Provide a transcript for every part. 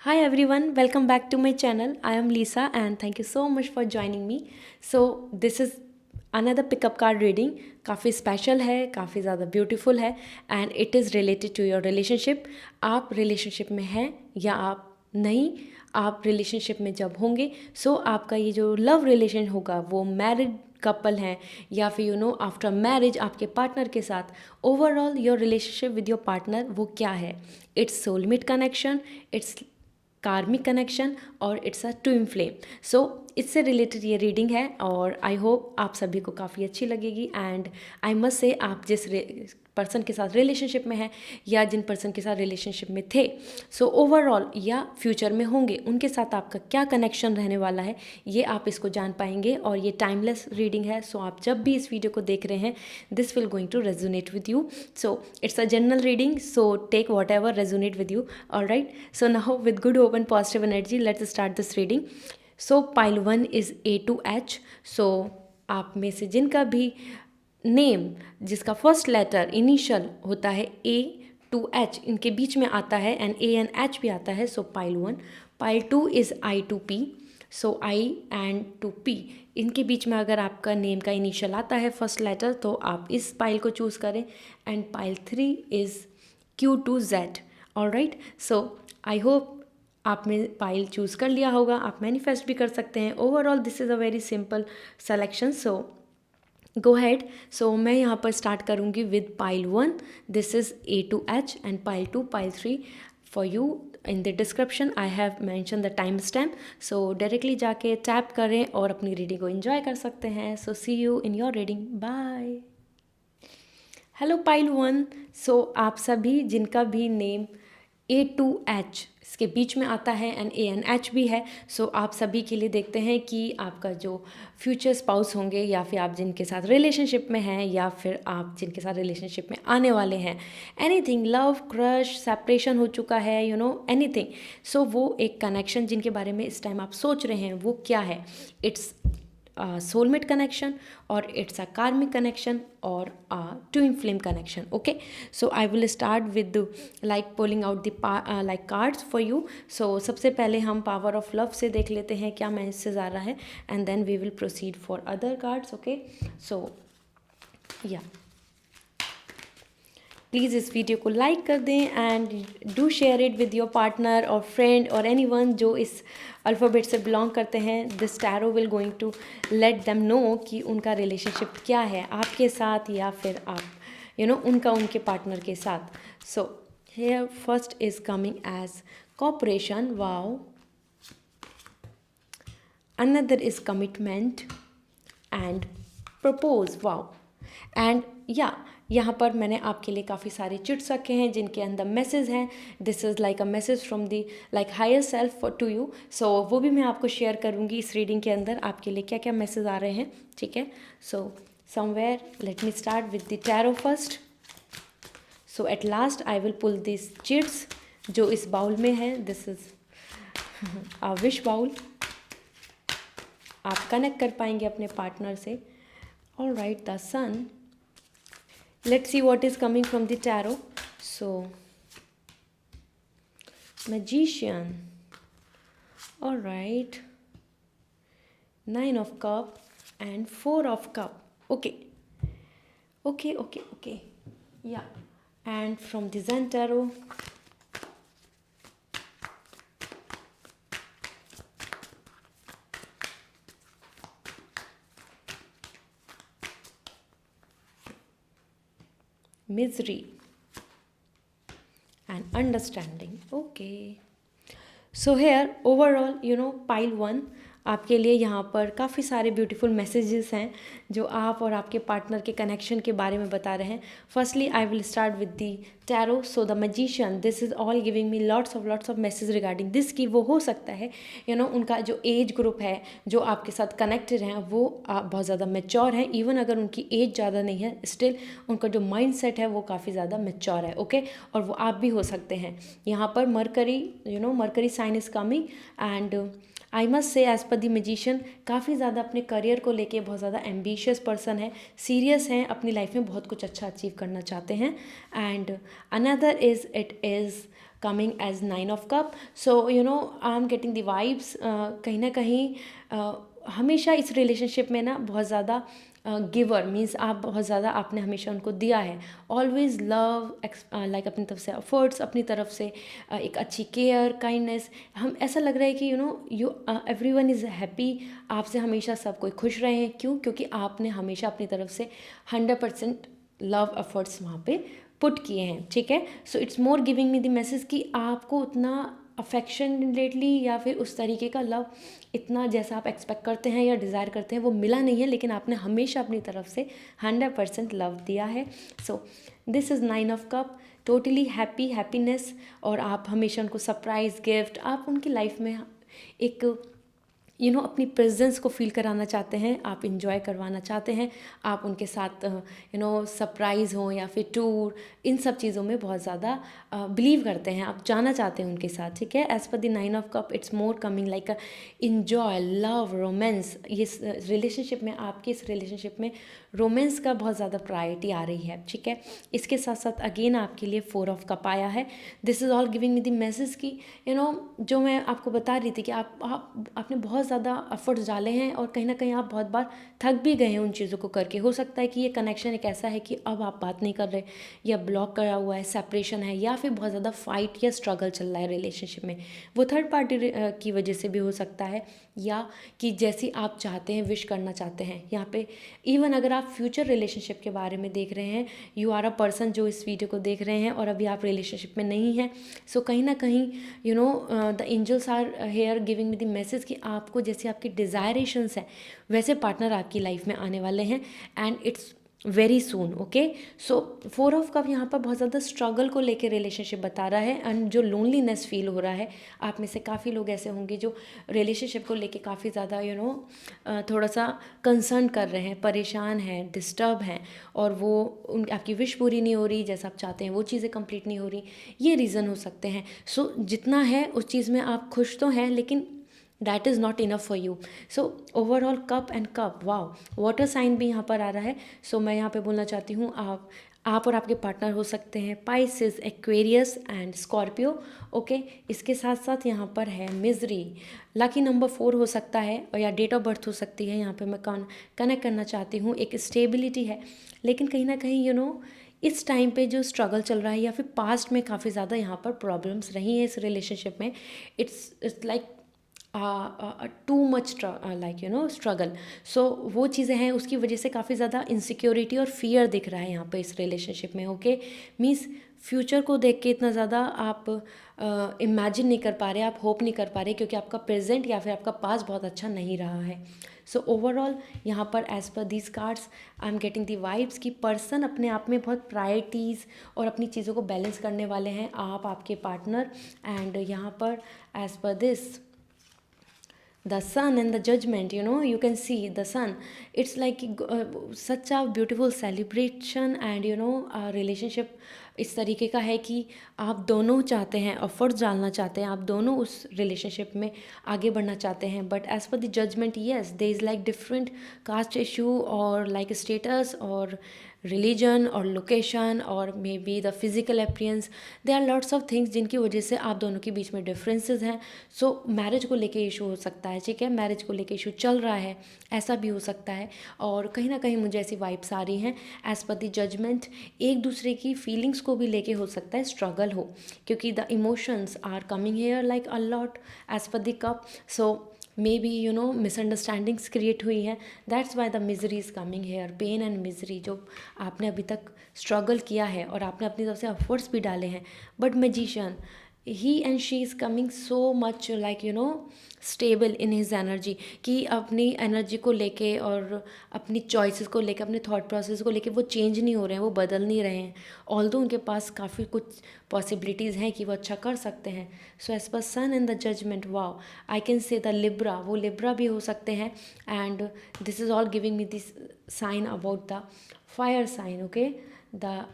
Hi everyone, welcome back to my channel. I am Lisa and thank you so much for joining me. So this is another pickup card reading. काफ़ी special है, काफ़ी ज़्यादा beautiful है and it is related to your relationship. आप relationship में हैं या आप नहीं, आप रिलेशनशिप में जब होंगे सो आपका ये जो लव रिलेशन होगा वो मैरिड कपल हैं या फिर आफ्टर मैरिज आपके पार्टनर के साथ overall your relationship with your partner वो क्या है. It's soulmate connection, it's karmic connection और इट्स अ ट्विन फ्लेम. सो इससे रिलेटेड ये रीडिंग है और आई होप आप सभी को काफ़ी अच्छी लगेगी. एंड आई मस्ट से आप जिस पर्सन के साथ रिलेशनशिप में हैं या जिन पर्सन के साथ रिलेशनशिप में थे सो ओवरऑल या फ्यूचर में होंगे उनके साथ आपका क्या कनेक्शन रहने वाला है ये आप इसको जान पाएंगे. और ये टाइमलेस रीडिंग है सो आप जब भी इस वीडियो को देख रहे हैं this will going to resonate with you. So it's a general reading so take whatever resonate with you. Alright, so now with good hope and positive energy let's start this reading. So pile 1 is A to H. So आप में से जिनका भी name जिसका first letter initial होता है A to H इनके बीच में आता है एंड A and H भी आता है. सो pile 1. Pile 2 is I to P. So I and to P इनके बीच में अगर आपका नेम का इनिशियल आता है फर्स्ट लेटर तो आप इस पाइल को चूज़ करें. And pile 3 is Q to Z. Alright, so I hope आपने पाइल चूज़ कर लिया होगा. आप मैनिफेस्ट भी कर सकते हैं. Overall this is a very simple selection. So go ahead. So मैं यहाँ पर स्टार्ट करूँगी with pile 1. This is A to H and pile 2, pile 3 for you. In the description I have mention the time stamp. So directly जाके tap करें और अपनी reading को enjoy कर सकते हैं. So see you in your reading. Bye. Hello pile 1. So आप सभी जिनका भी नेम A to H इसके बीच में आता है एंड A and H भी है सो आप सभी के लिए देखते हैं कि आपका जो फ्यूचर स्पाउस होंगे या फिर आप जिनके साथ रिलेशनशिप में हैं या फिर आप जिनके साथ रिलेशनशिप में आने वाले हैं, एनीथिंग लव क्रश सेपरेशन हो चुका है एनीथिंग. सो वो एक कनेक्शन जिनके बारे में इस टाइम आप सोच रहे हैं वो क्या है. It's soulmate connection or it's a karmic connection or a twin flame connection. Okay, so I will start with the like pulling out the like cards for you. So सबसे पहले हम power of love से देख लेते हैं क्या message आ रहा है and then we will proceed for other cards. Okay, so yeah, please इस वीडियो को लाइक कर दें and do share it with your partner और फ्रेंड और एनीवन जो इस अल्फ़ाबेट से बिलोंग करते हैं. This tarot will going to let them know कि उनका रिलेशनशिप क्या है आपके साथ या फिर आप उनका उनके पार्टनर के साथ. So here first is coming as cooperation. Wow. Another is commitment and propose. Wow. And या यहाँ पर मैंने आपके लिए काफ़ी सारे चिट्स रखे हैं जिनके अंदर मैसेज हैं. This is like a message from the like higher self to you. So वो भी मैं आपको शेयर करूँगी इस रीडिंग के अंदर आपके लिए क्या क्या मैसेज आ रहे हैं. ठीक है, so somewhere let me start with the tarot first. So at last I will pull this chits जो इस बाउल में है. This is a wish bowl. आप कनेक्ट कर पाएंगे अपने पार्टनर से. Alright, the sun. Let's see what is coming from the tarot. So magician. All right, 9 of cup and 4 of cup. Okay, yeah. And from the Zen tarot, misery and understanding. Okay, so here overall pile 1 आपके लिए यहाँ पर काफ़ी सारे beautiful messages हैं जो आप और आपके पार्टनर के कनेक्शन के बारे में बता रहे हैं. Firstly I will start with the tarot. So the magician, this is all giving me lots of message regarding this कि वो हो सकता है उनका जो एज ग्रुप है जो आपके साथ कनेक्टेड हैं वो बहुत ज़्यादा मैच्योर हैं. इवन अगर उनकी एज ज़्यादा नहीं है स्टिल उनका जो माइंड सेट है वो काफ़ी ज़्यादा मैच्योर है. ओके, और वो आप भी हो सकते हैं. यहाँ पर Mercury sign is coming and I must say as पर दी मैजिशियन काफ़ी ज़्यादा अपने करियर को लेके बहुत ज़्यादा एम्बिशियस पर्सन है, सीरियस हैं, अपनी लाइफ में बहुत कुछ अच्छा अचीव करना चाहते हैं. And another is it is coming as 9 of cup. So I'm getting the vibes, कहीं ना कहीं हमेशा इस रिलेशनशिप में ना बहुत ज़्यादा गिवर मीन्स आप बहुत ज़्यादा आपने हमेशा उनको दिया है, ऑलवेज लव लाइक अपनी तरफ से एफर्ट्स, अपनी तरफ से एक अच्छी केयर काइंडनेस, हम ऐसा लग रहा है कि यू एवरीवन इज़ हैप्पी, आपसे हमेशा सब कोई खुश रहे हैं। क्यों? क्योंकि आपने हमेशा अपनी तरफ से 100% लव एफर्ट्स वहाँ पे पुट किए हैं, ठीक है। So it's more giving me the message कि आपको उतना अफेक्शनेटली या फिर उस तरीके का लव इतना जैसा आप एक्सपेक्ट करते हैं या डिज़ायर करते हैं वो मिला नहीं है, लेकिन आपने हमेशा अपनी तरफ से 100% लव दिया है। So this is 9 of cup, totally happiness, और आप हमेशा उनको सरप्राइज़ गिफ्ट, आप उनकी लाइफ में एक अपनी प्रेजेंस को फील कराना चाहते हैं, आप इंजॉय करवाना चाहते हैं, आप उनके साथ सरप्राइज़ हो या फिर टूर, इन सब चीज़ों में बहुत ज़्यादा बिलीव करते हैं, आप जाना चाहते हैं उनके साथ, ठीक है। As per the 9 of cup it's more coming like a enjoy, love, romance. ये रिलेशनशिप में, आपके इस रिलेशनशिप में रोमांस का बहुत ज़्यादा प्रायोरिटी आ रही है, ठीक है। इसके साथ साथ अगेन आपके लिए 4 of cup आया है। This is all giving me the message कि जो मैं आपको बता रही थी कि आपने बहुत ज़्यादा एफर्ट्स डाले हैं और कहीं ना कहीं आप बहुत बार थक भी गए हैं उन चीज़ों को करके। हो सकता है कि ये कनेक्शन एक ऐसा है कि अब आप बात नहीं कर रहे, या ब्लॉक करा हुआ है, सेपरेशन है, या फिर बहुत ज़्यादा फाइट या स्ट्रगल चल रहा है रिलेशनशिप में। वो थर्ड पार्टी की वजह से भी हो सकता है, या कि जैसी आप चाहते हैं, विश करना चाहते हैं। यहाँ पे इवन अगर आप फ्यूचर रिलेशनशिप के बारे में देख रहे हैं, यू आर अ पर्सन जो इस वीडियो को देख रहे हैं और अभी आप रिलेशनशिप में नहीं हैं, सो कहीं ना कहीं the angels are here giving me the message कि आपको जैसे आपकी डिज़ायरेशंस हैं वैसे पार्टनर आपकी लाइफ में आने वाले हैं, and it's very soon, okay. So 4 of cup यहाँ पर बहुत ज़्यादा स्ट्रगल को लेके रिलेशनशिप बता रहा है, एंड जो लोनलीनेस फील हो रहा है, आप में से काफ़ी लोग ऐसे होंगे जो रिलेशनशिप को लेके काफ़ी ज़्यादा थोड़ा सा कंसर्न कर रहे हैं, परेशान हैं, डिस्टर्ब हैं, और वो आपकी विश पूरी नहीं हो रही, जैसा आप चाहते हैं वो चीज़ें कंप्लीट नहीं हो रही, ये रीज़न हो सकते हैं। सो जितना है उस चीज़ में आप खुश तो हैं, लेकिन that is not enough for you. So overall cup and cup, wow, water sign भी यहाँ पर आ रहा है। सो मैं यहाँ पे बोलना चाहती हूँ, आप और आपके पार्टनर हो सकते हैं Pisces, Aquarius and Scorpio, okay. इसके साथ साथ यहाँ पर है मिजरी, लकी नंबर 4 हो सकता है, और या डेट ऑफ बर्थ हो सकती है। यहाँ पे मैं कनेक्ट करना चाहती हूँ, एक स्टेबिलिटी है, लेकिन कहीं ना कहीं इस टाइम पे जो स्ट्रगल चल रहा है, या फिर पास्ट में काफ़ी ज़्यादा यहाँ पर प्रॉब्लम्स रही हैं इस रिलेशनशिप में, it's like too much like struggle. So वो चीज़ें हैं, उसकी वजह से काफ़ी ज़्यादा इनसिक्योरिटी और फियर दिख रहा है यहाँ पे इस रिलेशनशिप में, ओके। मीन्स फ्यूचर को देख के इतना ज़्यादा आप इमेजिन नहीं कर पा रहे, आप होप नहीं कर पा रहे, क्योंकि आपका प्रेजेंट या फिर आपका पास्ट बहुत अच्छा नहीं रहा है। सो ओवरऑल यहाँ पर एज पर these cards I am getting the vibes कि पर्सन अपने आप में बहुत प्रायोरिटीज़ और अपनी चीज़ों को बैलेंस करने वाले हैं, आप, आपके पार्टनर, एंड यहाँ पर एज पर this the sun and the judgment, you can see the sun, it's like such a beautiful celebration, and a relationship इस तरीके का है कि आप दोनों चाहते हैं, एफर्ट्स डालना चाहते हैं, आप दोनों उस रिलेशनशिप में आगे बढ़ना चाहते हैं, बट एज पर the judgement yes there is like different caste issue और लाइक स्टेटस और रिलीजन और लोकेशन और maybe the physical appearance, they are lots of things जिनकी वजह से आप दोनों के बीच में डिफरेंसेस हैं। सो मैरिज को लेके इशू हो सकता है, ठीक है, मैरिज को लेके इशू चल रहा है, ऐसा भी हो सकता है। और कहीं ना कहीं मुझे ऐसी वाइब्स आ रही हैं एज पर द जजमेंट, एक दूसरे की फीलिंग्स को भी लेके हो सकता है स्ट्रगल हो, क्योंकि the emotions are coming here like a lot as पर the cup. So maybe misunderstandings create हुई हैं, that's why the misery is coming here, pain and misery जो आपने अभी तक स्ट्रगल किया है और आपने अपनी तरफ से एफर्ट्स भी डाले हैं, but magician he and she is coming so much like stable in his energy, कि अपनी एनर्जी को लेके और अपनी चॉइसेस को लेके, अपने थॉट प्रोसेस को लेके वो चेंज नहीं हो रहे हैं, वो बदल नहीं रहे हैं, ऑल्दो उनके पास काफ़ी कुछ पॉसिबिलिटीज़ हैं कि वो अच्छा कर सकते हैं। सो एज पर sun and the judgement, wow, I can say the Libra, वो लिब्रा भी हो सकते हैं, and this is all giving me this sign about the fire sign, okay, the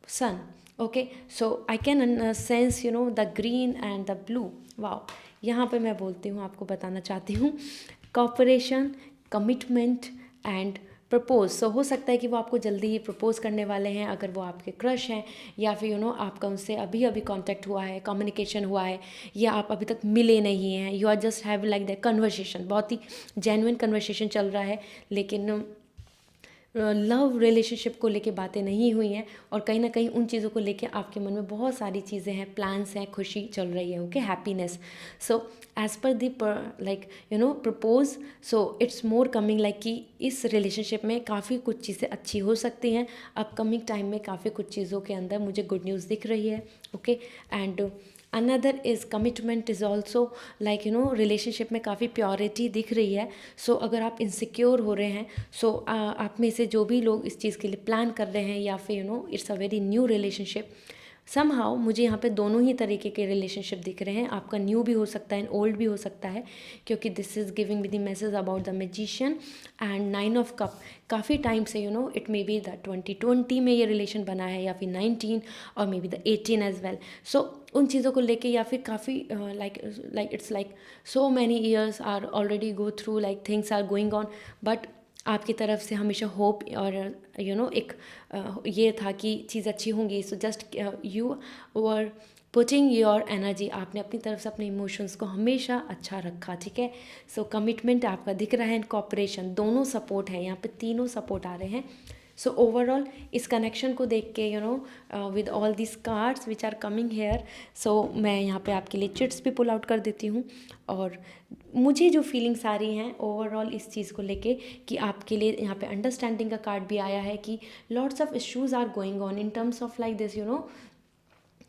sun, okay. So I can sense the green and the blue, wow. यहाँ पे मैं बोलती हूँ, आपको बताना चाहती हूँ, cooperation, commitment and propose. So हो सकता है कि वो आपको जल्दी ही प्रपोज करने वाले हैं, अगर वो आपके क्रश हैं, या फिर आपका उनसे अभी अभी कांटेक्ट हुआ है, कम्युनिकेशन हुआ है, या आप अभी तक मिले नहीं हैं, you are just have like that conversation, बहुत ही जेन्युइन कन्वर्सेशन चल रहा है, लेकिन लव रिलेशनशिप को लेके बातें नहीं हुई हैं, और कहीं ना कहीं उन चीज़ों को लेके आपके मन में बहुत सारी चीज़ें हैं, प्लान्स हैं, खुशी चल रही है, ओके, हैप्पीनेस। सो एज पर the like propose, so it's more coming like कि इस रिलेशनशिप में काफ़ी कुछ चीज़ें अच्छी हो सकती हैं, अपकमिंग टाइम में काफ़ी कुछ चीज़ों के अंदर मुझे गुड न्यूज़ दिख रही है, okay. And another is commitment is also like relationship में काफ़ी प्योरिटी दिख रही है। सो अगर आप इनसिक्योर हो रहे हैं, सो आप में से जो भी लोग इस चीज़ के लिए प्लान कर रहे हैं, या फिर it's a very new relationship, somehow मुझे यहाँ पे दोनों ही तरीके के रिलेशनशिप दिख रहे हैं, आपका न्यू भी हो सकता है एंड ओल्ड भी हो सकता है, क्योंकि this is giving me the message about the magician and 9 of cup. काफ़ी टाइम से इट मे बी द 2020 में ये रिलेशन बना है, या फिर 19, और maybe the 18 as well. So उन चीज़ों को लेके, या फिर काफ़ी like it's like so many years are already go through, like things are going on, but आपकी तरफ से हमेशा होप और एक ये था कि चीज़ अच्छी होंगी। So just you were putting your energy, आपने अपनी तरफ से अपने इमोशंस को हमेशा अच्छा रखा, ठीक है। सो कमिटमेंट आपका दिख रहा है, एंड कॉपरेशन, दोनों सपोर्ट है यहाँ पे, तीनों सपोर्ट आ रहे हैं। सो ओवरऑल इस कनेक्शन को देख के with all this cards which are coming here, so मैं यहाँ पे आपके लिए चिट्स भी पुल आउट कर देती हूँ, और मुझे जो फीलिंग्स आ रही हैं ओवरऑल इस चीज़ को लेके, कि आपके लिए यहाँ पे अंडरस्टैंडिंग का कार्ड भी आया है, कि lots of issues are going on in terms of like this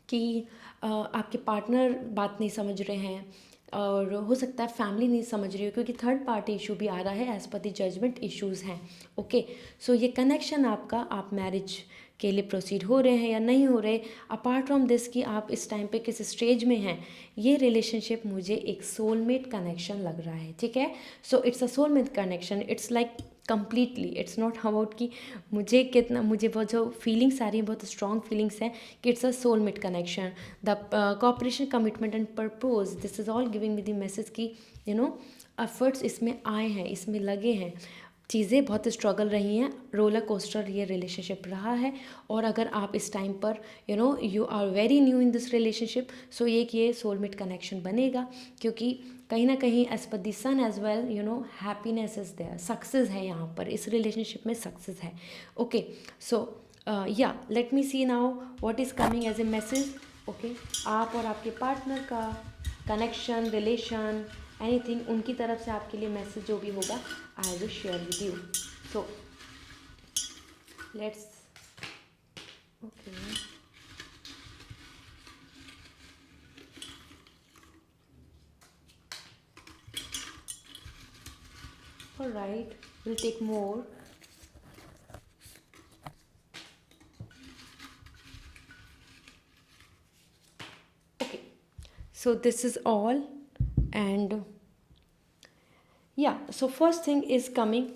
कि आपके पार्टनर बात नहीं समझ रहे हैं, और हो सकता है फैमिली नहीं समझ रही हो, क्योंकि थर्ड पार्टी इशू भी आ रहा है, एज पर द जजमेंट इश्यूज़ हैं, ओके। सो ये कनेक्शन आपका, आप मैरिज के लिए प्रोसीड हो रहे हैं या नहीं हो रहे, अपार्ट फ्रॉम दिस कि आप इस टाइम पे किस स्टेज में हैं, ये रिलेशनशिप मुझे एक सोलमेट कनेक्शन लग रहा है, ठीक है। So it's a soulmate connection, it's like completely, it's not about कि मुझे बहुत जो फीलिंग्स आ रही हैं, बहुत स्ट्रॉन्ग फीलिंग्स हैं कि it's a soulmate connection, the cooperation, commitment and purpose, this is all giving me the message कि एफर्ट्स इसमें आए हैं, इसमें लगे हैं, चीज़ें बहुत स्ट्रगल रही हैं, रोलर कोस्टर ये रिलेशनशिप रहा है। और अगर आप इस टाइम पर you are very new in this relationship, so ये सोलमेट कनेक्शन बनेगा, क्योंकि कहीं ना कहीं एज पर the sun as well happiness is there, success है यहाँ पर, इस रिलेशनशिप में सक्सेस है, ओके। सो या let me see now what is coming as a message, okay. आप और आपके पार्टनर का कनेक्शन, रिलेशन, एनीथिंग, उनकी तरफ से आपके लिए मैसेज जो भी होगा, I will share with you. So let's, okay, alright, will take more. Okay, so this is all, and yeah, so first thing is coming,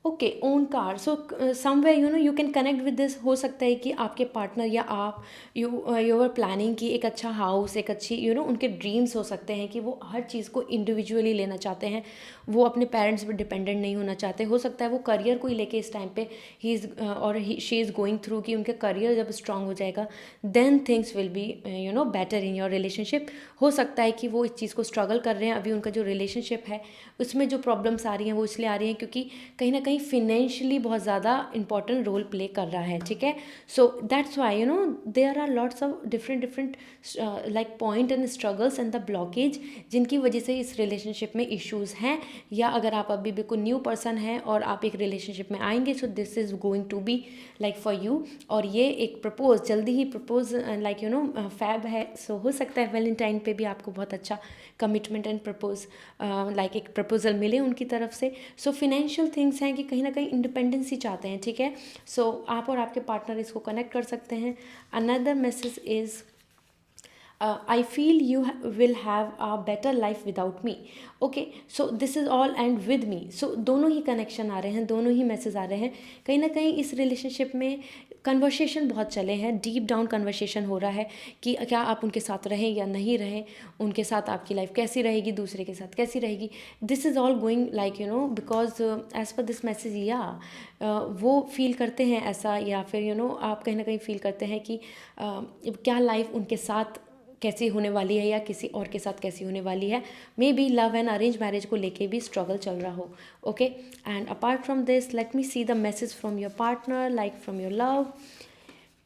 okay, own car. So somewhere you can connect with this. हो सकता है कि आपके partner या आप you are planning कि एक अच्छा हाउस, एक अच्छी उनके ड्रीम्स हो सकते हैं कि वो हर चीज़ को इंडिविजुअली लेना चाहते हैं, वो अपने पेरेंट्स पर डिपेंडेंट नहीं होना चाहते। हो सकता है वो करियर को ही लेके इस टाइम पे ही इज़ और शी इज़ गोइंग थ्रू कि उनके करियर जब स्ट्रांग हो जाएगा, then things will be better in your relationship. हो सकता है कि वो इस चीज़ को स्ट्रगल कर रहे हैं, अभी उनका जो रिलेशनशिप है उसमें जो प्रॉब्लम्स आ रही हैं वो इसलिए आ रही हैं क्योंकि कहीं ना कहीं फिनेंशियली बहुत ज़्यादा इंपॉर्टेंट रोल प्ले कर रहा है, ठीक है। So that's why there are lots of different like point and struggles and the blockage, जिनकी वजह से इस रिलेशनशिप में इश्यूज़ हैं। या अगर आप अभी बिल्कुल न्यू पर्सन हैं और आप एक रिलेशनशिप में आएंगे, so this is going to be like for you. और ये एक प्रपोज, जल्दी ही प्रपोज लाइक फैब है, सो हो सकता है वैलेंटाइन पे भी आपको बहुत अच्छा कमिटमेंट एंड प्रपोज लाइक एक प्रपोजल मिले उनकी तरफ से। सो फिनेंशियल थिंग्स हैं कि कहीं ना कहीं इंडिपेंडेंसी चाहते हैं, ठीक है। सो आप और आपके पार्टनर इसको कनेक्ट कर सकते हैं। Another message is I feel you will have a better life without me. Okay, so this is all and with me. So दोनों ही कनेक्शन आ रहे हैं, दोनों ही मैसेज आ रहे हैं. कहीं ना कहीं इस रिलेशनशिप में कन्वर्सेशन बहुत चले हैं, डीप डाउन कन्वर्सेशन हो रहा है कि क्या आप उनके साथ रहें या नहीं रहें, उनके साथ आपकी लाइफ कैसी रहेगी, दूसरे के साथ कैसी रहेगी. This is all going like you know because as पर दिस मैसेज, या वो फील करते हैं ऐसा, या फिर आप कहीं ना कहीं फील करते हैं कि क्या लाइफ उनके साथ कैसी होने वाली है या किसी और के साथ कैसी होने वाली है. Maybe love and arrange marriage को लेके भी स्ट्रगल चल रहा हो. Okay, and apart from this let me see the message from your partner, like from your love.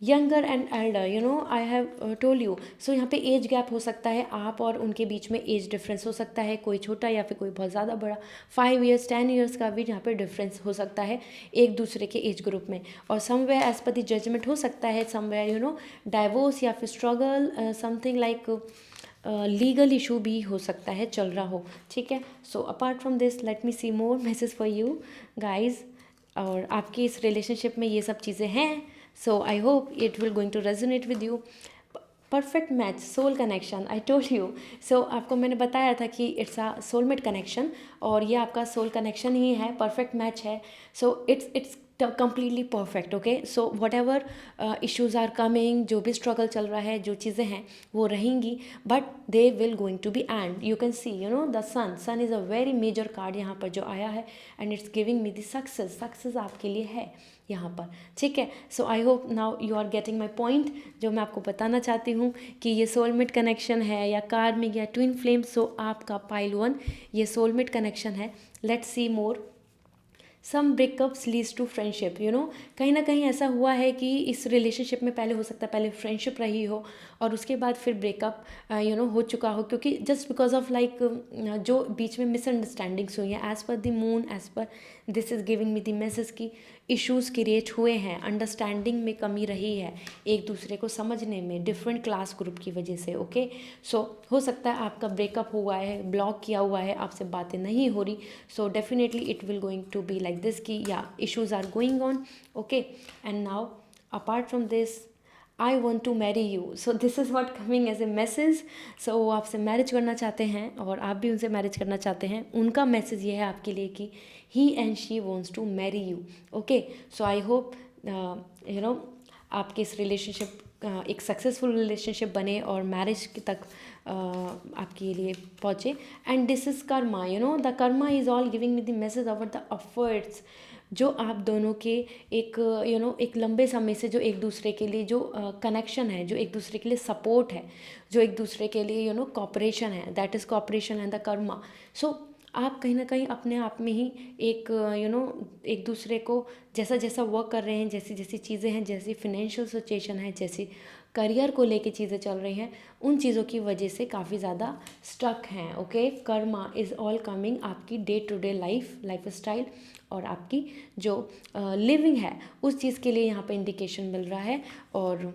Younger and elder, I have told you. So यहाँ पे age gap हो सकता है, आप और उनके बीच में एज डिफरेंस हो सकता है, कोई छोटा या फिर कोई बहुत ज़्यादा बड़ा. 5 years 10 years का भी यहाँ पे डिफरेंस हो सकता है एक दूसरे के एज ग्रुप में. और समवेयर एज पर द जजमेंट हो सकता है, समवेयर डाइवोर्स या फिर struggle, something like legal issue भी हो सकता है, चल रहा हो. ठीक है, so apart from this let me see more message for you guys. और आपकी इस रिलेशनशिप में ये सब चीज़ें हैं. So I hope it will going to resonate with you. Perfect match, soul connection, I told you. So आपको मैंने बताया था कि इट्स अ सोलमेट कनेक्शन, और ये आपका सोल कनेक्शन ही है, परफेक्ट मैच है. So it's completely perfect. Okay, so whatever issues are coming, जो भी स्ट्रगल चल रहा है, जो चीज़ें हैं वो रहेंगी, but they will going to be. And you can see the sun is a very major card यहाँ पर जो आया है, and it's giving me the success आपके लिए है यहाँ पर. ठीक है, so I hope now you are getting my point, जो मैं आपको बताना चाहती हूँ कि ये सोलमेट कनेक्शन है या कार्मिक या ट्विन फ्लेम. सो आपका पाइल 1 ये सोलमेट कनेक्शन है. Let's see more. Some breakups leads to friendship. कहीं ना कहीं ऐसा हुआ है कि इस रिलेशनशिप में पहले हो सकता है पहले फ्रेंडशिप रही हो और उसके बाद फिर ब्रेकअप हो चुका हो, क्योंकि जस्ट बिकॉज ऑफ लाइक जो बीच में मिसअंडरस्टैंडिंग्स हुई हैं. As per the moon, as per this is giving me the message की इश्यूज़ क्रिएट हुए हैं, अंडरस्टैंडिंग में कमी रही है, एक दूसरे को समझने में, डिफरेंट क्लास ग्रुप की वजह से. ओके, सो हो सकता है आपका ब्रेकअप हुआ है, ब्लॉक किया हुआ है, आपसे बातें नहीं हो रही. So definitely it will going to be like this कि या issues are going on. Okay, and now apart from this I want to marry you. So this is what coming as a message. So वो आपसे marriage करना चाहते हैं और आप भी उनसे मैरिज करना चाहते हैं. उनका मैसेज ये है आपके लिए कि he and she wants to marry you. Okay, so I hope आपके इस रिलेशनशिप एक सक्सेसफुल रिलेशनशिप बने और मैरिज तक आपके लिए पहुँचे. And this is Karma. The Karma is all giving me the message about the efforts जो आप दोनों के एक एक लंबे समय से जो एक दूसरे के लिए जो कनेक्शन है, जो एक दूसरे के लिए सपोर्ट है, जो एक दूसरे के लिए कॉपरेशन है, that is cooperation and the karma. So आप कहीं ना कहीं अपने आप में ही एक एक दूसरे को जैसा जैसा वर्क कर रहे हैं, जैसी जैसी चीज़ें हैं, जैसी फिनेंशियल सिचुएशन है, जैसी करियर को लेके चीज़ें चल रही हैं, उन चीज़ों की वजह से काफ़ी ज़्यादा स्टक हैं. Okay, karma is all coming आपकी day to day life style और आपकी जो लिविंग है उस चीज़ के लिए यहाँ पे इंडिकेशन मिल रहा है. और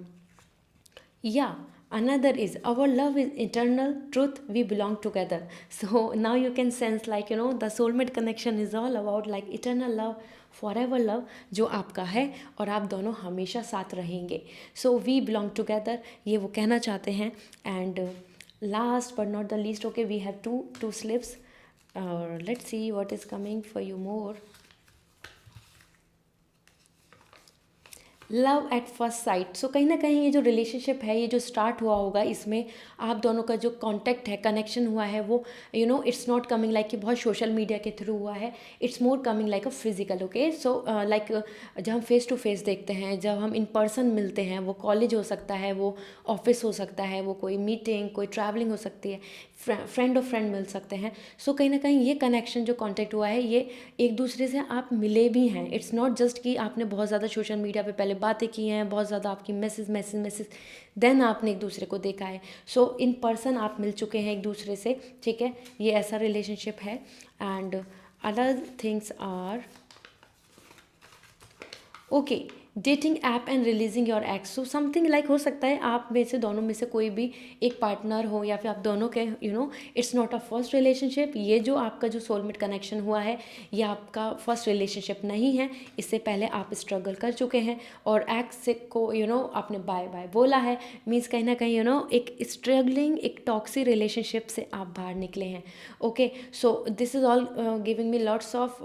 या another is our love is eternal truth, we belong together. So now you can sense like the soulmate connection is all about like eternal love, forever love जो आपका है और आप दोनों हमेशा साथ रहेंगे. So we belong together, ये वो कहना चाहते हैं. And last but not the least, okay, we have two slips. Let's see what is coming for you more. Love at first sight. So कहीं ना कहीं ये जो रिलेशनशिप है, ये जो स्टार्ट हुआ होगा, इसमें आप दोनों का जो कांटेक्ट है, कनेक्शन हुआ है, वो इट्स नॉट कमिंग लाइक कि बहुत सोशल मीडिया के थ्रू हुआ है. It's more coming like a physical. Okay, so like जब हम फेस टू फेस देखते हैं, जब हम इन पर्सन मिलते हैं, वो कॉलेज हो सकता है, वो ऑफिस हो सकता है, वो कोई मीटिंग, कोई ट्रैवलिंग हो सकती है, फ्रेंड ऑफ फ्रेंड मिल सकते हैं. सो कहीं ना कहीं ये कनेक्शन जो कांटेक्ट हुआ है, ये एक दूसरे से आप मिले भी हैं. इट्स नॉट जस्ट कि आपने बहुत ज़्यादा सोशल मीडिया पे पहले बातें की हैं, बहुत ज़्यादा आपकी मैसेज देन आपने एक दूसरे को देखा है. सो इन पर्सन आप मिल चुके हैं एक दूसरे से. ठीक है, ये ऐसा रिलेशनशिप है. And other things are okay. Dating app and releasing your ex, so something like हो सकता है आप में से दोनों में से कोई भी एक पार्टनर हो या फिर आप दोनों के it's not a first relationship. ये जो आपका जो सोलमेट कनेक्शन हुआ है ये आपका फर्स्ट रिलेशनशिप नहीं है। इससे पहले आप स्ट्रगल कर चुके हैं और एक्स से को आपने बाय बाय बोला है। मीन्स कहीं ना कहीं एक स्ट्रगलिंग एक टॉक्सिक रिलेशनशिप से आप बाहर निकले हैं। Okay, so this is all giving me lots of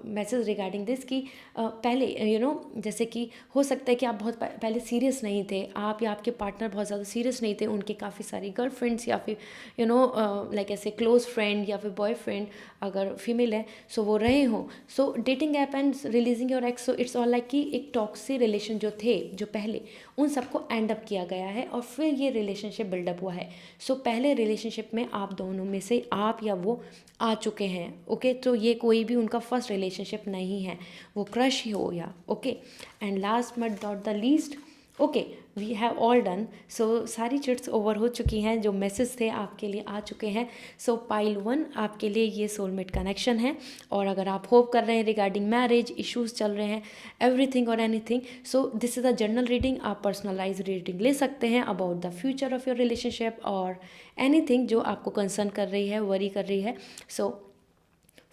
message regarding this कि पहले जैसे कि हो सकता है कि आप बहुत पहले सीरियस नहीं थे, आप या आपके पार्टनर बहुत ज़्यादा सीरियस नहीं थे, उनके काफ़ी सारी गर्लफ्रेंड्स या फिर लाइक ऐसे क्लोज फ्रेंड या फिर बॉयफ्रेंड अगर फीमेल है सो वो रहे हों। So dating app and releasing your ex, so it's all like कि एक टॉक्सिक रिलेशन जो थे जो पहले उन सबको एंड अप किया गया है और फिर ये रिलेशनशिप बिल्डअप हुआ है। सो पहले रिलेशनशिप में आप दोनों में से आप या वो आ चुके हैं। ओके, तो ये कोई भी उनका फर्स्ट रिलेशनशिप नहीं है, वो क्रश ही हो या okay. And last but not the least, okay we have all done. So सारी चिट्स ओवर हो चुकी हैं, जो मैसेज थे आपके लिए आ चुके हैं। सो पाइल 1 आपके लिए ये सोलमेट कनेक्शन है। और अगर आप होप कर रहे हैं रिगार्डिंग मैरिज इश्यूज चल रहे हैं एवरीथिंग और anything, so this is a general reading. आप पर्सनलाइज रीडिंग ले सकते हैं about the future of your relationship और एनीथिंग जो आपको कंसर्न कर रही है, वरी कर रही है। सो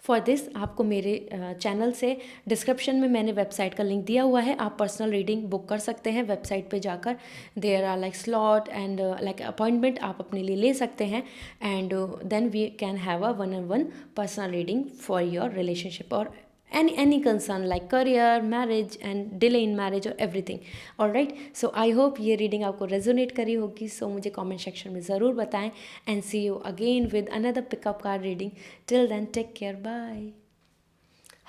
फॉर दिस आपको मेरे चैनल से डिस्क्रिप्शन में मैंने वेबसाइट का लिंक दिया हुआ है, आप पर्सनल रीडिंग बुक कर सकते हैं वेबसाइट पे जाकर। There are like slot and like appointment आप अपने लिए ले सकते हैं and then we can have a 1-on-1 personal reading for your relationship और any concern like career, marriage and delay in marriage or everything. all right, so I hope ये reading आपको resonate करी होगी। सो मुझे comment section में ज़रूर बताएं and see you again with another pickup card reading. Till then take care, bye.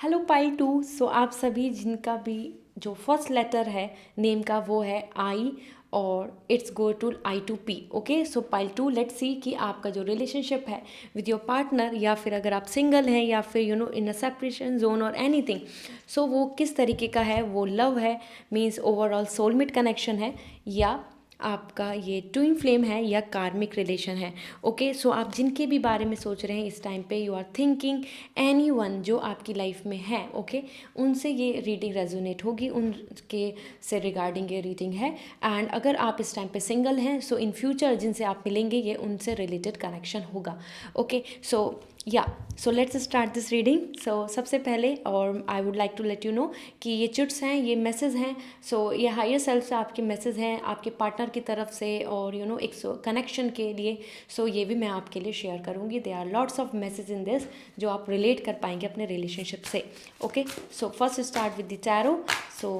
Hello pile 2, so आप सभी जिनका भी जो फर्स्ट लेटर है नेम का वो है आई और it's go to I to P। Okay, so pile 2 let's see कि आपका जो रिलेशनशिप है विद योर पार्टनर या फिर अगर आप सिंगल हैं या फिर इन अ सेपरेशन जोन और एनीथिंग, सो वो किस तरीके का है। वो लव है मीन्स ओवरऑल सोलमेट कनेक्शन है या आपका ये ट्विन फ्लेम है या कार्मिक रिलेशन है। ओके, सो आप जिनके भी बारे में सोच रहे हैं इस टाइम पे यू आर थिंकिंग एनीवन जो आपकी लाइफ में है, ओके उनसे ये रीडिंग रेजोनेट होगी, उनके से रिगार्डिंग ये रीडिंग है। एंड अगर आप इस टाइम पे सिंगल हैं सो इन फ्यूचर जिनसे आप मिलेंगे ये उनसे रिलेटेड कनेक्शन होगा। ओके, सो या so let's start this reading. So सबसे पहले और I would like to let you know कि ये चिट्स हैं, ये मैसेज हैं। सो ये हायर सेल्फ से आपके मैसेज हैं आपके पार्टनर की तरफ से और एक कनेक्शन के लिए। सो ये भी मैं आपके लिए शेयर करूँगी। They are lots of message in this जो आप रिलेट कर पाएंगे अपने रिलेशनशिप से। Okay, so first start with the tarot. So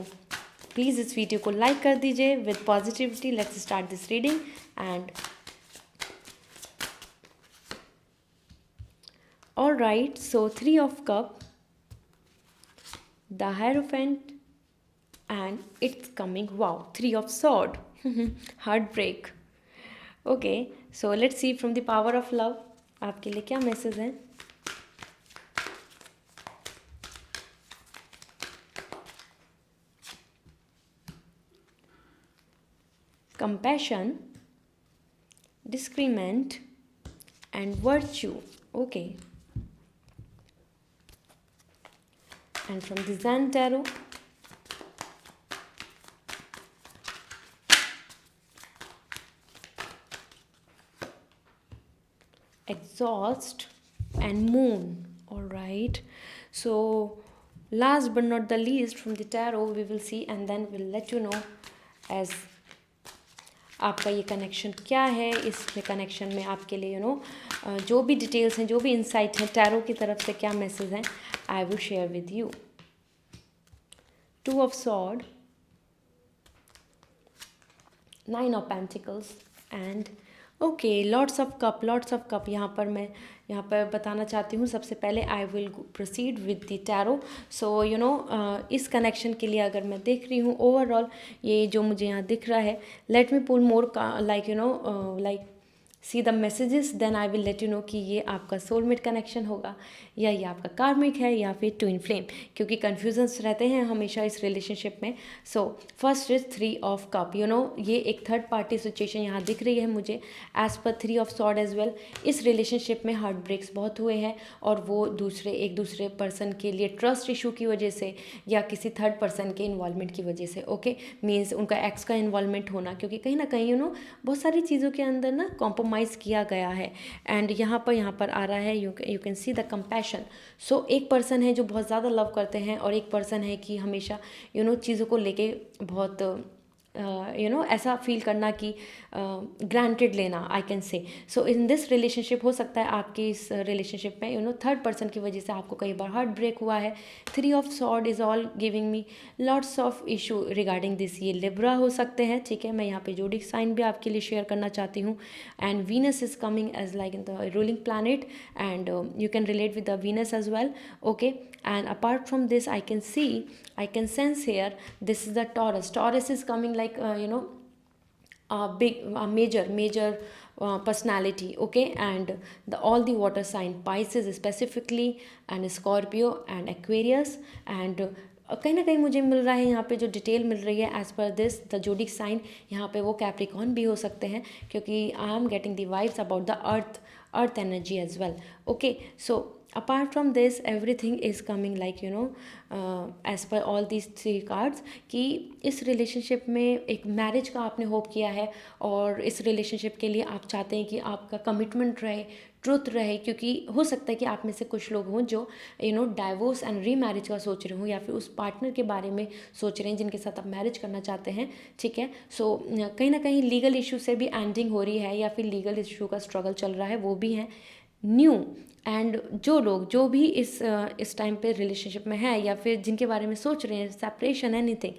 please इस वीडियो को लाइक कर दीजिए with positivity. Let's start this reading and all right, so 3 of cup, the Hierophant, and it's coming, wow, 3 of sword, heartbreak. Okay, so let's see from the power of love आपके लिए क्या message है। compassion, discernment and virtue. Okay, and from the Zen Tarot, exhaust and moon. All right, so last but not the least from the tarot we will see and then we'll let you know as आपका ये connection क्या है। इस connection में आपके लिए जो भी डिटेल्स हैं जो भी इंसाइट हैं टैरो की तरफ से क्या मैसेज हैं I will share with you. 2 of sword, 9 of pentacles and okay lots of cup. यहाँ पर बताना चाहती हूँ सबसे पहले I will proceed with the tarot. So इस कनेक्शन के लिए अगर मैं देख रही हूँ ओवरऑल ये जो मुझे यहाँ दिख रहा है, let me pull more like see the messages, then I will let you know कि ये आपका सोलमेट कनेक्शन होगा या ये आपका कार्मिक है या फिर ट्विन फ्लेम, क्योंकि कन्फ्यूजन्स रहते हैं हमेशा इस रिलेशनशिप में. So first is 3 of cup. ये एक थर्ड पार्टी सिचुएशन यहाँ दिख रही है मुझे as per 3 of sword as well. इस रिलेशनशिप में हार्ट ब्रेक्स बहुत हुए हैं और वो एक दूसरे पर्सन के लिए ट्रस्ट इशू की वजह से या किसी थर्ड पर्सन के इन्वॉल्वमेंट की वजह से. ओके, मीन्स उनका एक्स का इन्वॉल्वमेंट होना, क्योंकि कहीं ना कहीं बहुत सारी चीज़ों के अंदर ना कॉम्प्रोमाइज़ किया गया है. एंड यहाँ पर आ रहा है you can see the compassion. So एक पर्सन है जो बहुत ज़्यादा लव करते हैं और एक पर्सन है कि हमेशा चीज़ों को लेके बहुत ऐसा फील करना कि ग्रांटेड लेना, आई कैन से. सो इन दिस रिलेशनशिप हो सकता है आपकी इस रिलेशनशिप में थर्ड पर्सन की वजह से आपको कई बार हार्ट ब्रेक हुआ है. 3 of sword is all giving me lots of issue regarding this. ये लिब्रा हो सकते हैं, ठीक है. मैं यहाँ पे जोडिक साइन भी आपके लिए शेयर करना चाहती हूँ. And Venus is coming as like in the ruling planet and you can relate with the Venus as well. Okay, and apart from this I can sense here this is the Taurus is coming like a big major personality. Okay, and all the water sign, Pisces specifically and Scorpio and Aquarius. and कहीं ना कहीं मुझे मिल रहा है यहाँ पे जो detail मिल रही है एज पर दिस द जोडिक साइन, यहाँ पे वो कैप्रिकॉर्न भी हो सकते हैं, क्योंकि I am getting the vibes about the earth energy as well. Okay, so apart from this everything is coming like as per all these 3 cards कि इस रिलेशनशिप में एक मैरिज का आपने होप किया है और इस रिलेशनशिप के लिए आप चाहते हैं कि आपका कमिटमेंट रहे, ट्रुथ रहे, क्योंकि हो सकता है कि आप में से कुछ लोग हों जो डाइवोर्स एंड री मैरिज का सोच रहे हों या फिर उस पार्टनर के बारे में सोच रहे हैं जिनके साथ आप मैरिज करना चाहते हैं, ठीक है. सो कहीं ना कहीं लीगल इशू से भी एंडिंग हो रही है या फिर लीगल इशू का स्ट्रगल चल रहा है, वो भी है न्यू. एंड जो भी इस टाइम पे रिलेशनशिप में है या फिर जिनके बारे में सोच रहे हैं separation anything,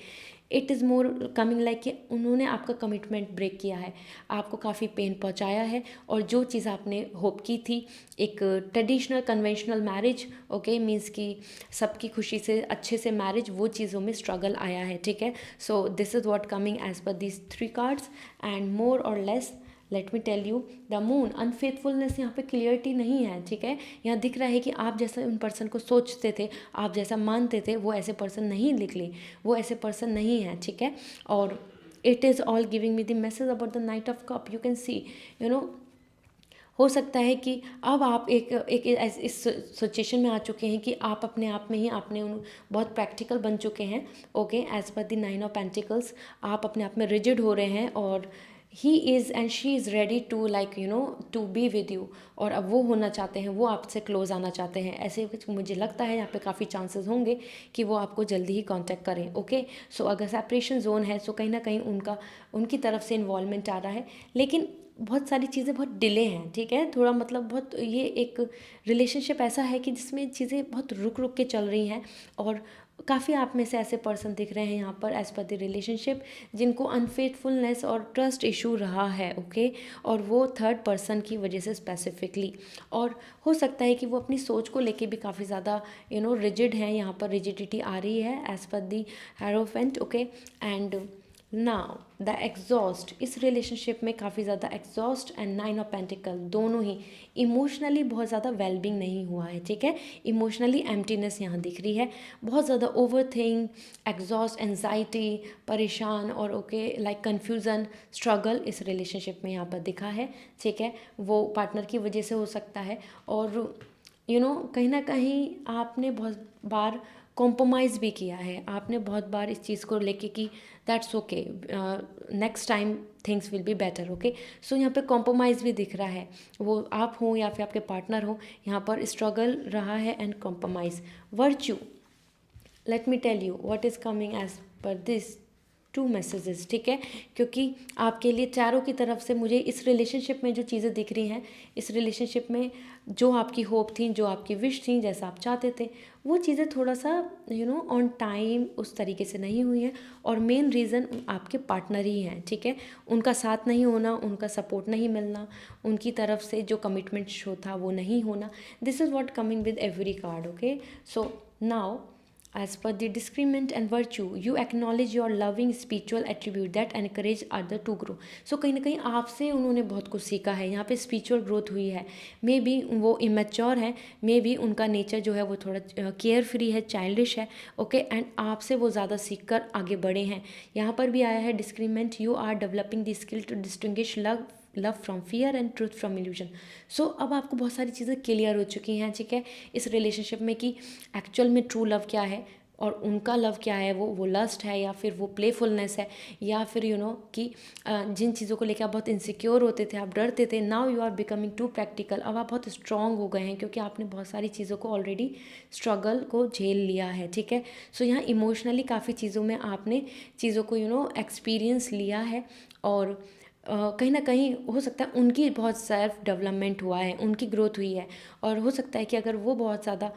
it is more coming like कि उन्होंने आपका कमिटमेंट ब्रेक किया है, आपको काफ़ी पेन पहुंचाया है. और जो चीज़ आपने होप की थी एक traditional conventional marriage, okay, means कि सबकी खुशी से अच्छे से मैरिज, वो चीज़ों में स्ट्रगल आया है, ठीक है. So this is what coming as पर दीज 3 कार्ड्स एंड मोर और less let me tell you the moon. Unfaithfulness यहाँ पे क्लियरिटी नहीं है, ठीक है. यहाँ दिख रहा है कि आप जैसा उन पर्सन को सोचते थे, आप जैसा मानते थे, वो ऐसे पर्सन नहीं निकले, वो ऐसे पर्सन नहीं है, ठीक है. और it is all giving me the message about the night of cup. You can सी हो सकता है कि अब आप एक इस सिचुएशन में आ चुके हैं कि आप अपने आप में ही आपने बहुत प्रैक्टिकल बन चुके हैं. ओके, एज पर द 9 ऑफ पेंटिकल्स आप अपने आप में रिजिड हो रहे हैं और he is and she is ready to like to be with you. और अब वो होना चाहते हैं, वो आपसे क्लोज आना चाहते हैं, ऐसे कुछ मुझे लगता है. यहाँ पे काफ़ी चांसेस होंगे कि वो आपको जल्दी ही कांटेक्ट करें. ओके, सो अगर सेपरेशन जोन है सो कहीं ना कहीं उनकी तरफ से इन्वॉल्वमेंट आ रहा है, लेकिन बहुत सारी चीज़ें बहुत डिले हैं, ठीक है. थोड़ा मतलब बहुत ये एक रिलेशनशिप ऐसा है कि जिसमें चीज़ें बहुत रुक रुक के चल रही हैं और काफ़ी आप में से ऐसे पर्सन दिख रहे हैं यहाँ पर एज पर द रिलेशनशिप जिनको अनफेथफुलनेस और ट्रस्ट इशू रहा है. ओके, और वो थर्ड पर्सन की वजह से स्पेसिफिकली. और हो सकता है कि वो अपनी सोच को लेके भी काफ़ी ज़्यादा रिजिड हैं, यहाँ पर रिजिडिटी आ रही है एज पर the hierophant. Okay, and now the exhaust. इस रिलेशनशिप में काफ़ी ज़्यादा एग्जॉस्ट एंड 9 ऑफ पेंटिकल दोनों ही इमोशनली बहुत ज़्यादा वेलबींग नहीं हुआ है, ठीक है. इमोशनली एम्प्टीनेस यहाँ दिख रही है, बहुत ज़्यादा ओवर थिंक, एग्जॉस्ट, एंजाइटी, परेशान और ओके लाइक कन्फ्यूज़न, स्ट्रगल इस रिलेशनशिप में यहाँ पर दिखा है, ठीक है. वो पार्टनर की वजह से हो सकता है और कहीं ना कहीं आपने बहुत बार कॉम्प्रोमाइज़ भी किया है, आपने बहुत बार इस चीज़ को लेके कि that's okay, next time things will be better. Okay, so यहाँ पे कॉम्प्रोमाइज़ भी दिख रहा है, वो आप हों या फिर आपके पार्टनर हो, यहाँ पर स्ट्रगल रहा है and compromise. Virtue, let me tell you what is coming as पर दिस 2 मैसेजेस, ठीक है. क्योंकि आपके लिए चारों की तरफ से मुझे इस रिलेशनशिप में जो चीज़ें दिख रही हैं, इस रिलेशनशिप में जो आपकी होप थी, जो आपकी विश थी, जैसा आप चाहते थे, वो चीज़ें थोड़ा सा ऑन टाइम उस तरीके से नहीं हुई हैं. और मेन रीज़न आपके पार्टनर ही हैं, ठीक है. उनका साथ नहीं होना, उनका सपोर्ट नहीं मिलना, उनकी तरफ से जो कमिटमेंट शो था वो नहीं होना. This is what coming with every card. Okay, so now As per the discernment and virtue, you acknowledge your loving spiritual attribute that encourage other to grow. So कहीं ना कहीं आपसे उन्होंने बहुत कुछ सीखा है, यहाँ पे स्पिरिचुअल ग्रोथ हुई है. मे बी वो इमेच्योर है, मे बी उनका नेचर जो है वो थोड़ा केयर फ्री है, चाइल्डिश है. ओके, एंड आपसे वो ज़्यादा सीख कर आगे बढ़े हैं. यहाँ पर भी आया है discernment, you are developing the skill to distinguish love from fear and truth from illusion. So अब आपको बहुत सारी चीज़ें क्लियर हो चुकी हैं, ठीक है, इस रिलेशनशिप में कि एक्चुअल में ट्रू लव क्या है और उनका लव क्या है. वो लस्ट है या फिर वो प्लेफुलनेस है, या फिर कि जिन चीज़ों को लेकर आप बहुत इनसिक्योर होते थे, आप डरते थे, now you are becoming too practical. अब आप बहुत स्ट्रांग हो गए हैं क्योंकि आपने बहुत सारी चीज़ों को ऑलरेडी स्ट्रगल को झेल लिया है, ठीक है. सो यहाँ इमोशनली काफ़ी चीज़ों में आपने चीज़ों को एक्सपीरियंस लिया है, और कहीं ना कहीं हो सकता है उनकी बहुत सेल्फ डेवलपमेंट हुआ है, उनकी ग्रोथ हुई है. और हो सकता है कि अगर वो बहुत ज़्यादा